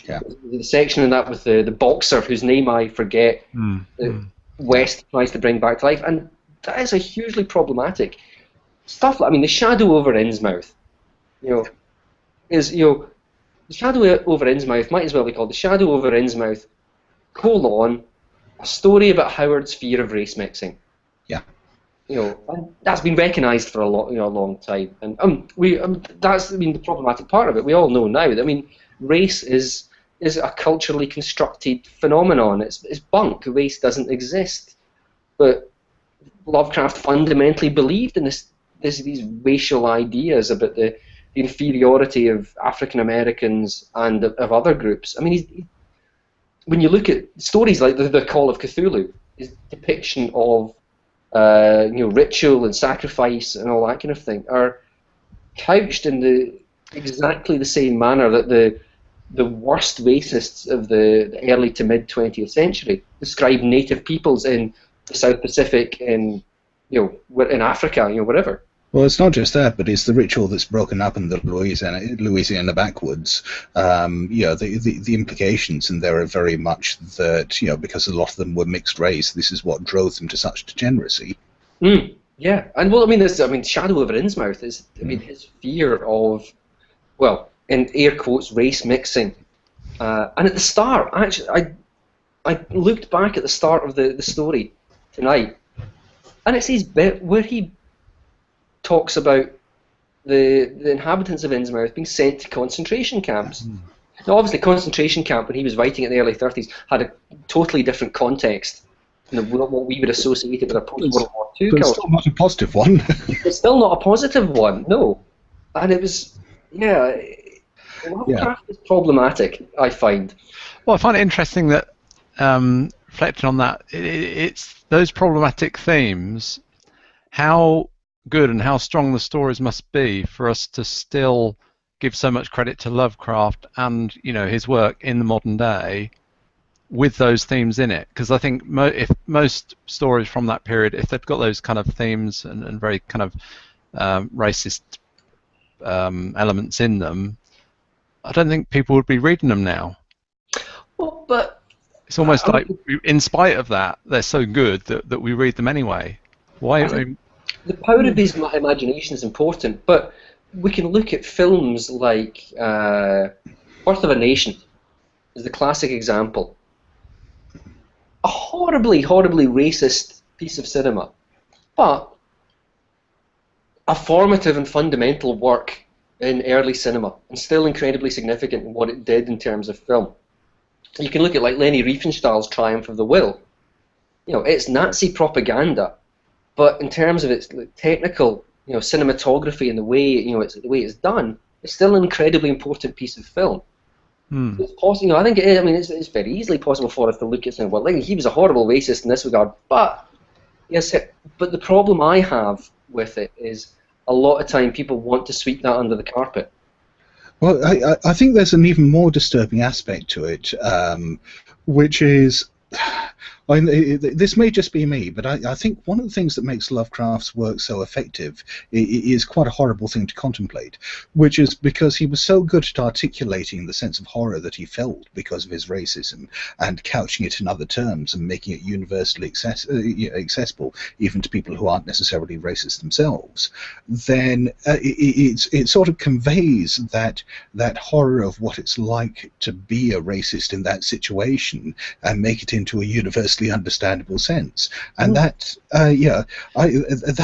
Yeah. The section in that with the boxer whose name I forget, that West tries to bring back to life, and that is a hugely problematic. stuff like, I mean, the shadow over Innsmouth, is, the shadow over Innsmouth might as well be called the shadow over Innsmouth, a story about Howard's fear of race mixing. Yeah. And that's been recognised for a long time, and that's the problematic part of it. We all know now that, I mean, race is a culturally constructed phenomenon. It's bunk. Race doesn't exist. But Lovecraft fundamentally believed in these racial ideas about the inferiority of African Americans and of other groups. I mean, when you look at stories like the Call of Cthulhu, his depiction of ritual and sacrifice and all that kind of thing are couched in exactly the same manner that the worst racists of the early to mid 20th century describe native peoples in the South Pacific, in Africa, wherever. Well, it's not just that, but it's the ritual that's broken up in the Louisiana backwoods. The implications, and there are very much that, because a lot of them were mixed race, this is what drove them to such degeneracy. Yeah, and well, I mean, Shadow over Innsmouth is, his fear of, well, in air quotes, race mixing. And at the start, actually, I looked back at the start of the story tonight, and it's his bit where he talks about the inhabitants of Innsmouth being sent to concentration camps. Now, obviously, concentration camp, when he was writing in the early 30s, had a totally different context than what we would associate it with a post-World War II culture. But it's still not a positive one. It's still not a positive one, no. And it was, Lovecraft is problematic, I find. Well, I find it interesting that, reflecting on that, it's those problematic themes, how good and how strong the stories must be for us to still give so much credit to Lovecraft and his work in the modern day with those themes in it. Because I think if most stories from that period, if they've got those kind of themes and very kind of racist elements in them, I don't think people would be reading them now. Well, but it's almost like, in spite of that, they're so good that we read them anyway. Why? The power of his imagination is important, but we can look at films like Birth of a Nation is the classic example. A horribly, horribly racist piece of cinema, but a formative and fundamental work in early cinema, and still incredibly significant in what it did in terms of film. You can look at like Leni Riefenstahl's Triumph of the Will. It's Nazi propaganda, but in terms of its technical, cinematography and the way, the way it's done, it's still an incredibly important piece of film. It's possible, I think it is. It's very easily possible for us to look at saying, well, he was a horrible racist in this regard, but yes, but the problem I have with it is a lot of time people want to sweep that under the carpet. Well, I think there's an even more disturbing aspect to it, which is, this may just be me, but I think one of the things that makes Lovecraft's work so effective is quite a horrible thing to contemplate, which is because he was so good at articulating the sense of horror that he felt because of his racism and couching it in other terms and making it universally accessible even to people who aren't necessarily racist themselves. Then it sort of conveys that horror of what it's like to be a racist in that situation and make it into a universally understandable sense, and that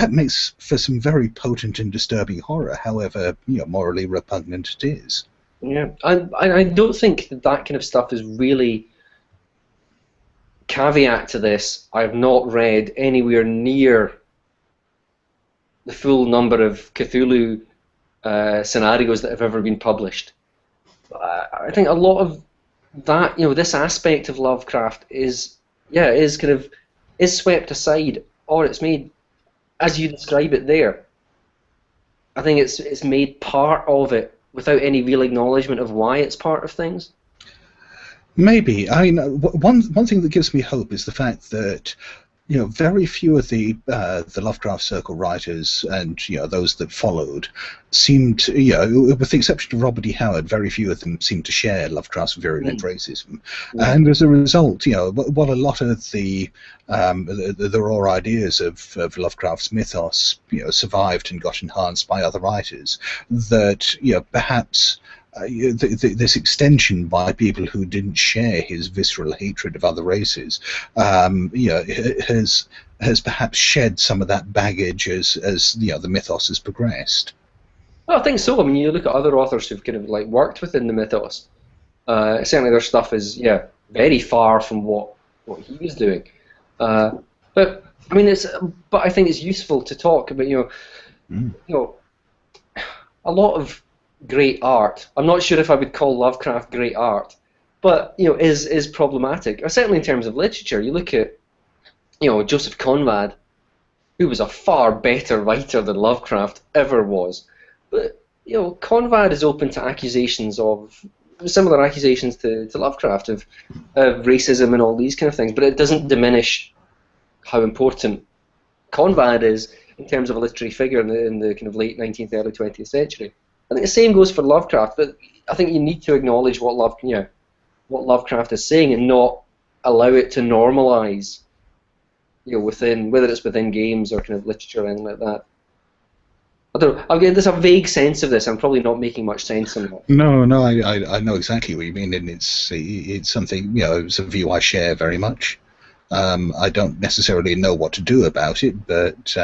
makes for some very potent and disturbing horror, however morally repugnant it is. Yeah, I don't think that kind of stuff is really. Caveat to this: I have not read anywhere near the full number of Cthulhu scenarios that have ever been published. I think a lot of that, this aspect of Lovecraft is swept aside, or it's made, as you describe it there. I think it's made part of it without any real acknowledgement of why it's part of things. Maybe. I mean, one thing that gives me hope is the fact that very few of the Lovecraft Circle writers and those that followed seemed, with the exception of Robert E. Howard, very few of them seemed to share Lovecraft's virulent racism, and as a result, while a lot of the raw ideas of Lovecraft's mythos, survived and got enhanced by other writers, that perhaps. This extension by people who didn't share his visceral hatred of other races, has perhaps shed some of that baggage as the mythos has progressed. Well, I think so. I mean, you look at other authors who've kind of worked within the mythos. Certainly, their stuff is very far from what he was doing. But I mean, but I think it's useful to talk about a lot of great art. I'm not sure if I would call Lovecraft great art, but is problematic. Or certainly in terms of literature, you look at Joseph Conrad, who was a far better writer than Lovecraft ever was. But Conrad is open to accusations of similar accusations to Lovecraft of racism and all these kind of things. But it doesn't diminish how important Conrad is in terms of a literary figure in the kind of late 19th, early 20th century. I think the same goes for Lovecraft, but I think you need to acknowledge what Lovecraft is saying and not allow it to normalize, within, whether it's within games or kind of literature or anything like that. I don't know. Again, there's a vague sense of this. I'm probably not making much sense in that. No, I know exactly what you mean, and it's something, it's a view I share very much. I don't necessarily know what to do about it, but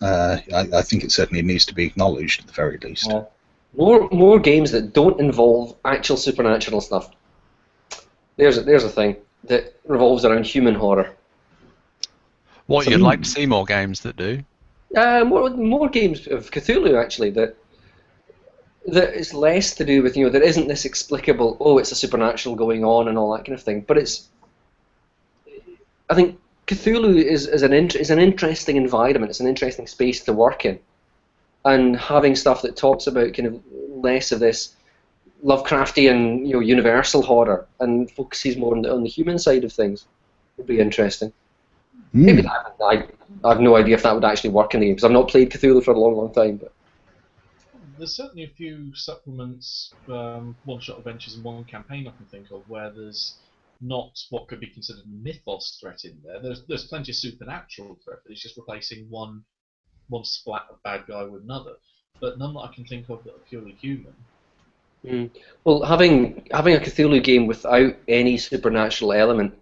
I think it certainly needs to be acknowledged at the very least. More games that don't involve actual supernatural stuff. There's a thing that revolves around human horror. What you'd like to see more games that do? More games of Cthulhu actually that is less to do with there isn't this explicable it's a supernatural going on and all that kind of thing. But I think Cthulhu is an interesting environment. It's an interesting space to work in, and having stuff that talks about kind of less of this Lovecraftian, universal horror and focuses more on the human side of things would be interesting. Maybe I have no idea if that would actually work in the game because I've not played Cthulhu for a long, long time. But there's certainly a few supplements, one-shot adventures and one campaign I can think of where there's not what could be considered a mythos threat in there. There's plenty of supernatural threat, but it's just replacing one splat of bad guy with another. But none that I can think of that are purely human. Well, having a Cthulhu game without any supernatural element,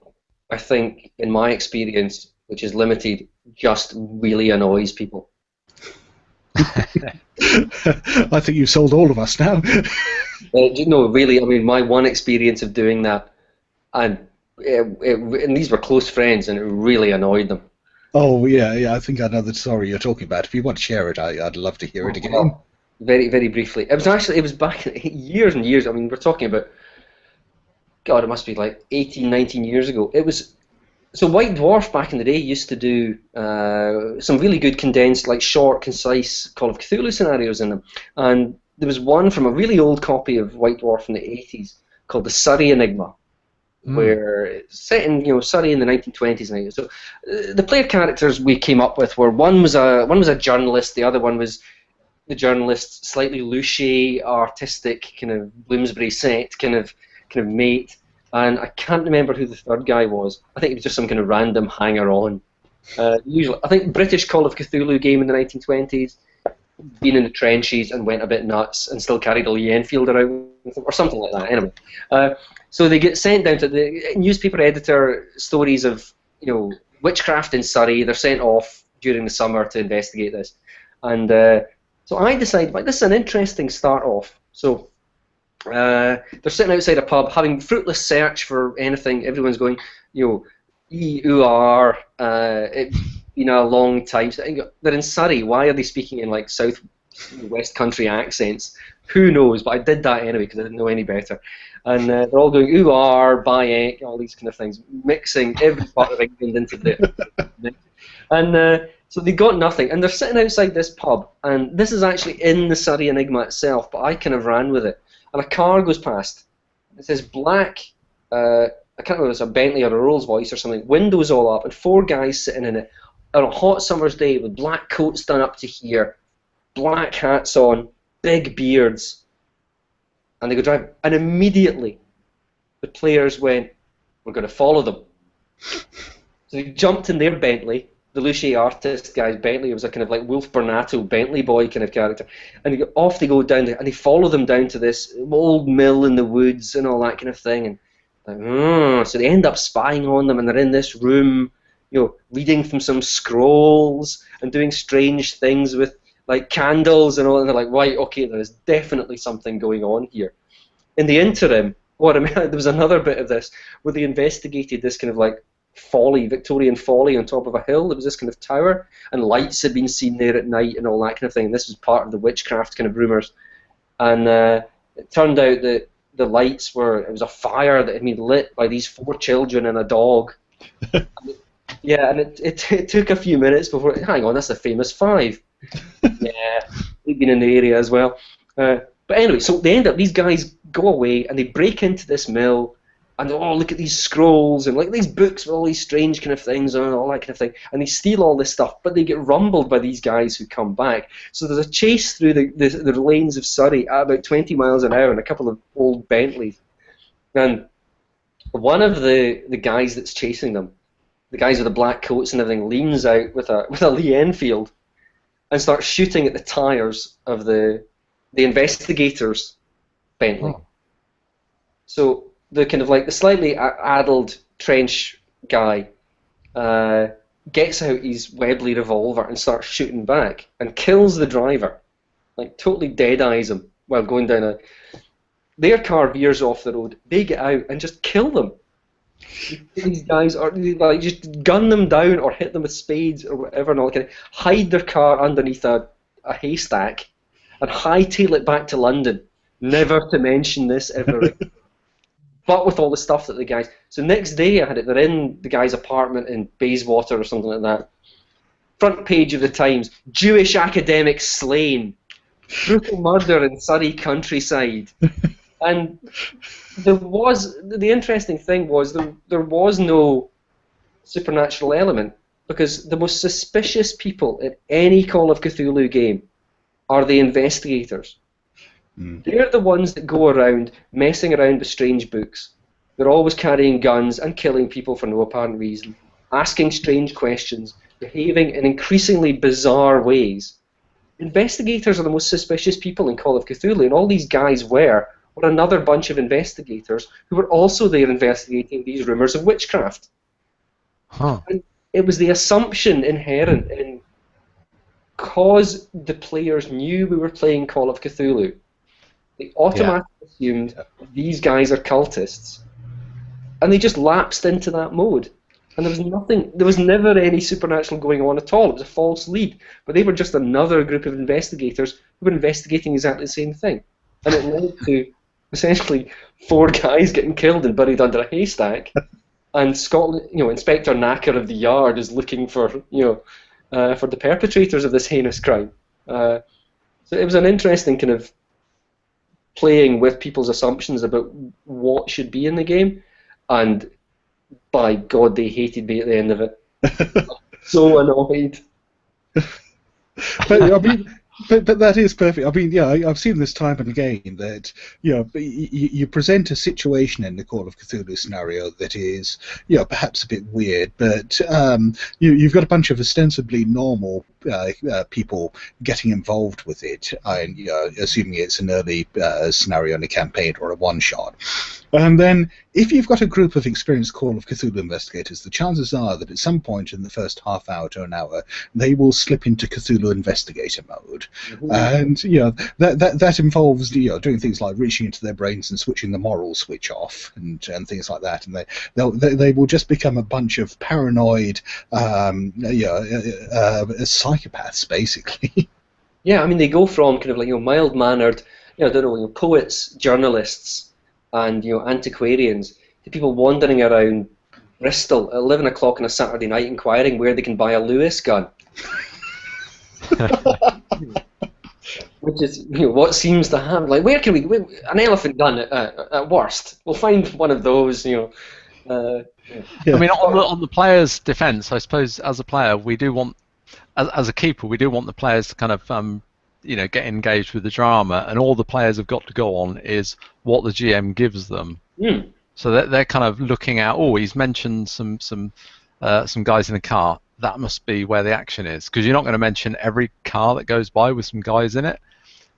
I think, in my experience, which is limited, just really annoys people. I think you've sold all of us now. No, really, I mean, my one experience of doing that, and these were close friends, and it really annoyed them. Oh, yeah, I think I know the story you're talking about. If you want to share it, I'd love to hear it again. Well, very, very briefly. It was back years and years. I mean, we're talking about, God, it must be like 18, 19 years ago. So White Dwarf back in the day used to do some really good condensed, short, concise Call of Cthulhu scenarios in them. And there was one from a really old copy of White Dwarf from the 80s called the Surrey Enigma, where it's set in Surrey in the 1920s. And so the player characters we came up with were one was a journalist, the other one was the journalist's slightly louche, artistic kind of Bloomsbury set kind of mate. And I can't remember who the third guy was. I think it was just some kind of random hanger-on. Usually, I think British Call of Cthulhu game in the 1920s, been in the trenches and went a bit nuts and still carried a Lee Enfield around, or something like that. Anyway, so they get sent down to the newspaper editor. Stories of witchcraft in Surrey. They're sent off during the summer to investigate this, and so I decided, this is an interesting start off. So. They're sitting outside a pub having fruitless search for anything. Everyone's going, E-U-R, it's been a long time. They're in Surrey. Why are they speaking in South West Country accents? Who knows? But I did that anyway because I didn't know any better. And they're all going U-R, Bayek, all these kind of things, mixing every part of England into the. And so they got nothing. And they're sitting outside this pub. And this is actually in the Surrey Enigma itself, but I kind of ran with it. And a car goes past. It says black, I can't remember if it's a Bentley or a Rolls Royce or something, windows all up, and 4 guys sitting in it on a hot summer's day with black coats done up to here, black hats on, big beards, and they go drive. And immediately, the players went, "We're going to follow them." So they jumped in their Bentley. The Luce artist guy's Bentley was a kind of like Wolf Bernato Bentley boy kind of character, and off they go down there, and they follow them down to this old mill in the woods and all that kind of thing, and like, so they end up spying on them, and they're in this room, reading from some scrolls and doing strange things with like candles and all, and they're like, right, okay, there is definitely something going on here. In the interim, there was another bit of this where they investigated this kind of like Victorian folly on top of a hill. There was this kind of tower, and lights had been seen there at night and all that kind of thing. And this was part of the witchcraft kind of rumours. And it turned out that the lights it was a fire that had been lit by these 4 children and a dog. Yeah, and it took a few minutes before, hang on, that's the famous 5. Yeah, they've been in the area as well. But anyway, so they end up, these guys go away and they break into this mill, and look at these scrolls and like these books with all these strange kind of things and all that kind of thing, and they steal all this stuff, but they get rumbled by these guys who come back. So there's a chase through the lanes of Surrey at about 20 miles an hour in a couple of old Bentleys, and one of the guys that's chasing them, the guys with the black coats and everything, leans out with a Lee Enfield and starts shooting at the tires of the investigators' Bentley. Oh. So the kind of like the slightly addled trench guy gets out his Webley revolver and starts shooting back and kills the driver, like totally dead-eyes him while going down their car veers off the road. They get out and just kill them. These guys are like just gun them down or hit them with spades or whatever, and all kind of hide their car underneath a haystack and hightail it back to London, never to mention this ever again. But with all the stuff that the guys... So next day they're in the guy's apartment in Bayswater or something like that. Front page of the Times, Jewish academic slain. Brutal murder in Surrey countryside. And the interesting thing was there was no supernatural element, because the most suspicious people in any Call of Cthulhu game are the investigators. They're the ones that go around messing around with strange books. They're always carrying guns and killing people for no apparent reason, asking strange questions, behaving in increasingly bizarre ways. Investigators are the most suspicious people in Call of Cthulhu, and all these guys were another bunch of investigators who were also there investigating these rumours of witchcraft. Huh. And it was the assumption inherent in, because the players knew we were playing Call of Cthulhu, they automatically assumed these guys are cultists, and they just lapsed into that mode. And there was never any supernatural going on at all. It was a false lead, but they were just another group of investigators who were investigating exactly the same thing, and it led to essentially 4 guys getting killed and buried under a haystack, and Scotland, Inspector Knacker of the Yard is looking for the perpetrators of this heinous crime. So it was an interesting kind of playing with people's assumptions about what should be in the game, and by God, they hated me at the end of it. So annoyed. But I mean, but that is perfect. I mean, I've seen this time and again that you present a situation in the Call of Cthulhu scenario that is perhaps a bit weird, but you've got a bunch of ostensibly normal people getting involved with it, and assuming it's an early scenario in a campaign or a one-shot. And then, if you've got a group of experienced Call of Cthulhu investigators, the chances are that at some point in the first half hour to an hour, they will slip into Cthulhu investigator mode. Mm-hmm. And that involves doing things like reaching into their brains and switching the moral switch off and things like that. And they will just become a bunch of paranoid psychopaths, basically. Yeah, I mean, they go from kind of like mild-mannered, poets, journalists, and antiquarians, to people wandering around Bristol at 11 o'clock on a Saturday night inquiring where they can buy a Lewis gun. Which is what seems to happen. Like, where can we... an elephant gun at worst. We'll find one of those, Yeah. I mean, on the player's defence, I suppose as a player, we do want, as a keeper, we do want the players to kind of, get engaged with the drama, and all the players have got to go on is what the GM gives them. Mm. So they're kind of looking at, oh, he's mentioned some guys in a car. That must be where the action is, because you're not going to mention every car that goes by with some guys in it.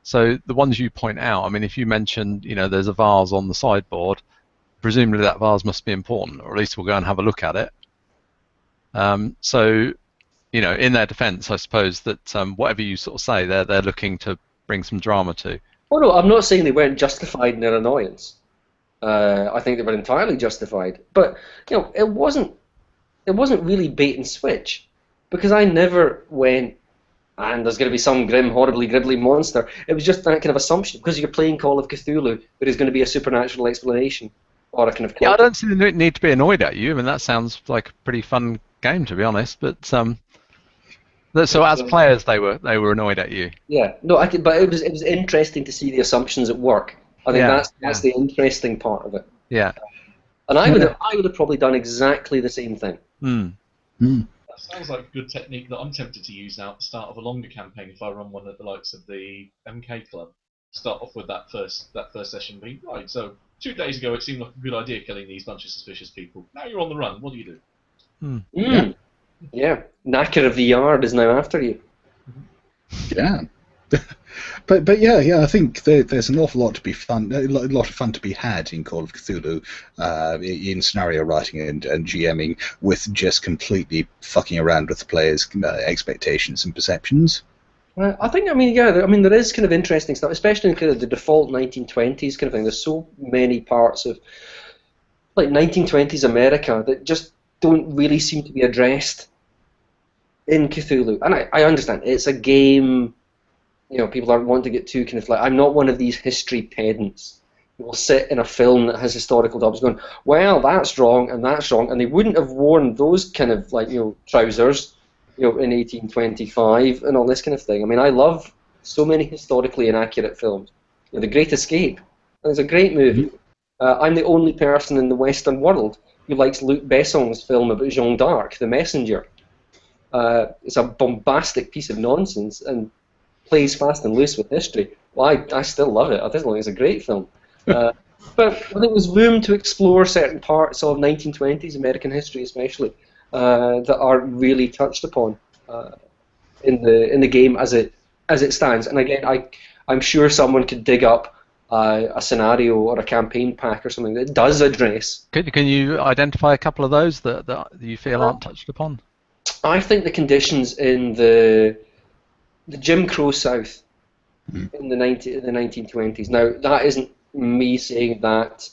So the ones you point out, I mean, if you mention, there's a vase on the sideboard, presumably that vase must be important, or at least we'll go and have a look at it. So, in their defence, I suppose that whatever you sort of say, they're looking to bring some drama to. Oh no, I'm not saying they weren't justified in their annoyance. I think they were entirely justified, but it wasn't really bait and switch, because I never went, and there's going to be some grim, horribly gribbly monster. It was just that kind of assumption, because you're playing Call of Cthulhu, there is going to be a supernatural explanation, or a kind of. Yeah, I don't see the need to be annoyed at you. I mean, that sounds like a pretty fun game, to be honest. But so as players, they were annoyed at you. Yeah, no, but it was interesting to see the assumptions at work. I think that's the interesting part of it. Yeah. And I would have probably done exactly the same thing. Mm. That sounds like a good technique that I'm tempted to use now at the start of a longer campaign if I run one at the likes of the MK Club. Start off with that first session being, right, so 2 days ago it seemed like a good idea killing these bunch of suspicious people. Now you're on the run, what do you do? Yeah. Knacker of the Yard is now after you. Yeah. But yeah, I think there's an awful lot to be fun, a lot of fun to be had in Call of Cthulhu, in scenario writing and GMing, with just completely fucking around with the players' expectations and perceptions. I think, there is kind of interesting stuff, especially in kind of the default 1920s kind of thing. There's so many parts of like 1920s America that just don't really seem to be addressed in Cthulhu. And I understand it's a game. People aren't wanting to get too kind of like, I'm not one of these history pedants who will sit in a film that has historical dubs going, well, that's wrong, and they wouldn't have worn those kind of like, trousers, in 1825 and all this kind of thing. I mean, I love so many historically inaccurate films. The Great Escape, it's a great movie. I'm the only person in the Western world who likes Luc Besson's film about Jeanne d'Arc, The Messenger. It's a bombastic piece of nonsense, and plays fast and loose with history. Well, I still love it. I think it's a great film. But I think it was room to explore certain parts of 1920s American history, especially, that aren't really touched upon in the game as it stands. And again, I'm sure someone could dig up a scenario or a campaign pack or something that does address. Can you identify a couple of those that you feel aren't touched upon? I think the conditions in the Jim Crow South in the 1920s. Now, that isn't me saying that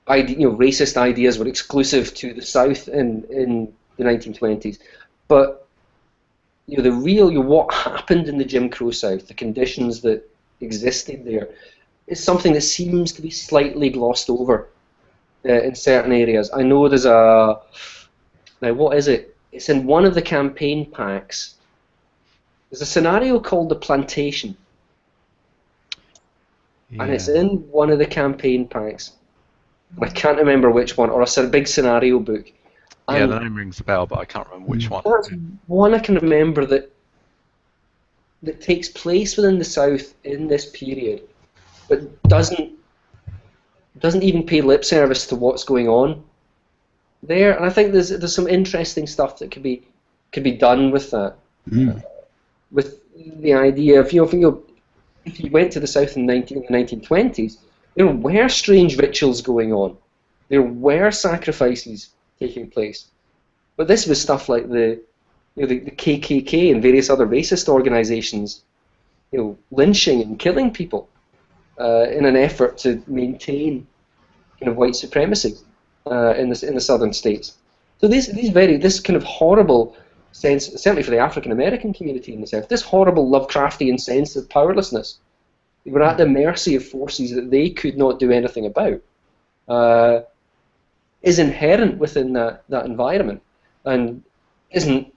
racist ideas were exclusive to the South in the 1920s, but what happened in the Jim Crow South, the conditions that existed there, is something that seems to be slightly glossed over in certain areas. I know there's now what is it? It's in one of the campaign packs. There's a scenario called The Plantation, and it's in one of the campaign packs. I can't remember which one, or a big scenario book. And the name rings a bell, but I can't remember which one. That's one I can remember that takes place within the South in this period, but doesn't even pay lip service to what's going on there. And I think there's some interesting stuff that could be done with that. With the idea of, if you went to the South in the 1920s, there were strange rituals going on. There were sacrifices taking place. But this was stuff like the KKK and various other racist organizations, lynching and killing people in an effort to maintain kind of white supremacy in the southern states. So this kind of horrible sense, certainly for the African American community in the South, this horrible Lovecraftian sense of powerlessness. They were at the mercy of forces that they could not do anything about, is inherent within that environment, and isn't,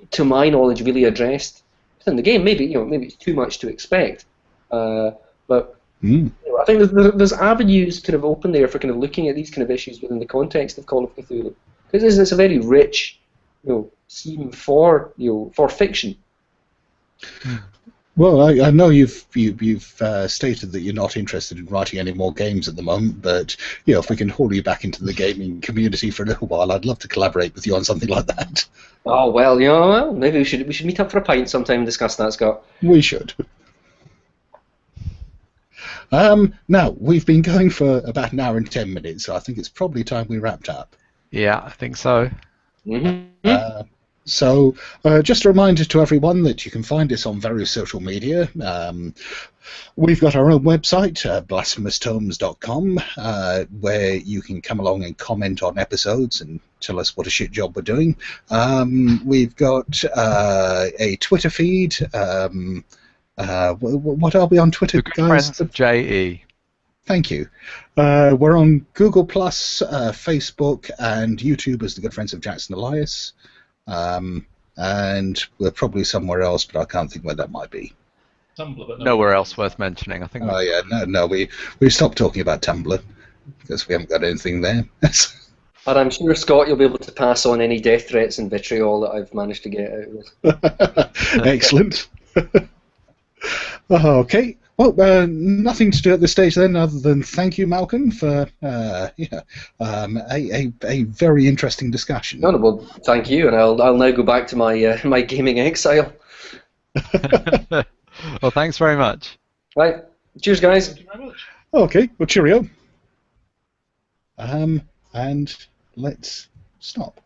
to my knowledge, really addressed within the game. Maybe it's too much to expect, but Mm. I think there's avenues kind of open there for kind of looking at these kind of issues within the context of Call of Cthulhu, because it's a very rich, scheme for for fiction. Well, I know you've stated that you're not interested in writing any more games at the moment, but if we can haul you back into the gaming community for a little while, I'd love to collaborate with you on something like that. Oh well, maybe we should meet up for a pint sometime and discuss that, Scott. We should. Now we've been going for about an hour and 10 minutes, so I think it's probably time we wrapped up. Yeah, I think so. Mm-hmm. So, just a reminder to everyone that you can find us on various social media. We've got our own website, blasphemoustomes.com, where you can come along and comment on episodes and tell us what a shit job we're doing. We've got a Twitter feed. What are we on Twitter, The Good guys? Friends of J.E. Thank you. We're on Google+, Facebook, and YouTube as the Good Friends of Jackson Elias. And we're probably somewhere else, but I can't think where that might be. Tumblr, but Nowhere else worth mentioning, I think. Oh yeah, no, we stopped talking about Tumblr because we haven't got anything there. But I'm sure, Scott, you'll be able to pass on any death threats and vitriol that I've managed to get out of it. Excellent. Okay. Well, nothing to do at this stage then, other than thank you, Malcolm, for a very interesting discussion. No, well, thank you, and I'll now go back to my my gaming exile. Well, thanks very much. Right. Cheers, guys. Thank you very much. Okay. Well, cheerio. And let's stop.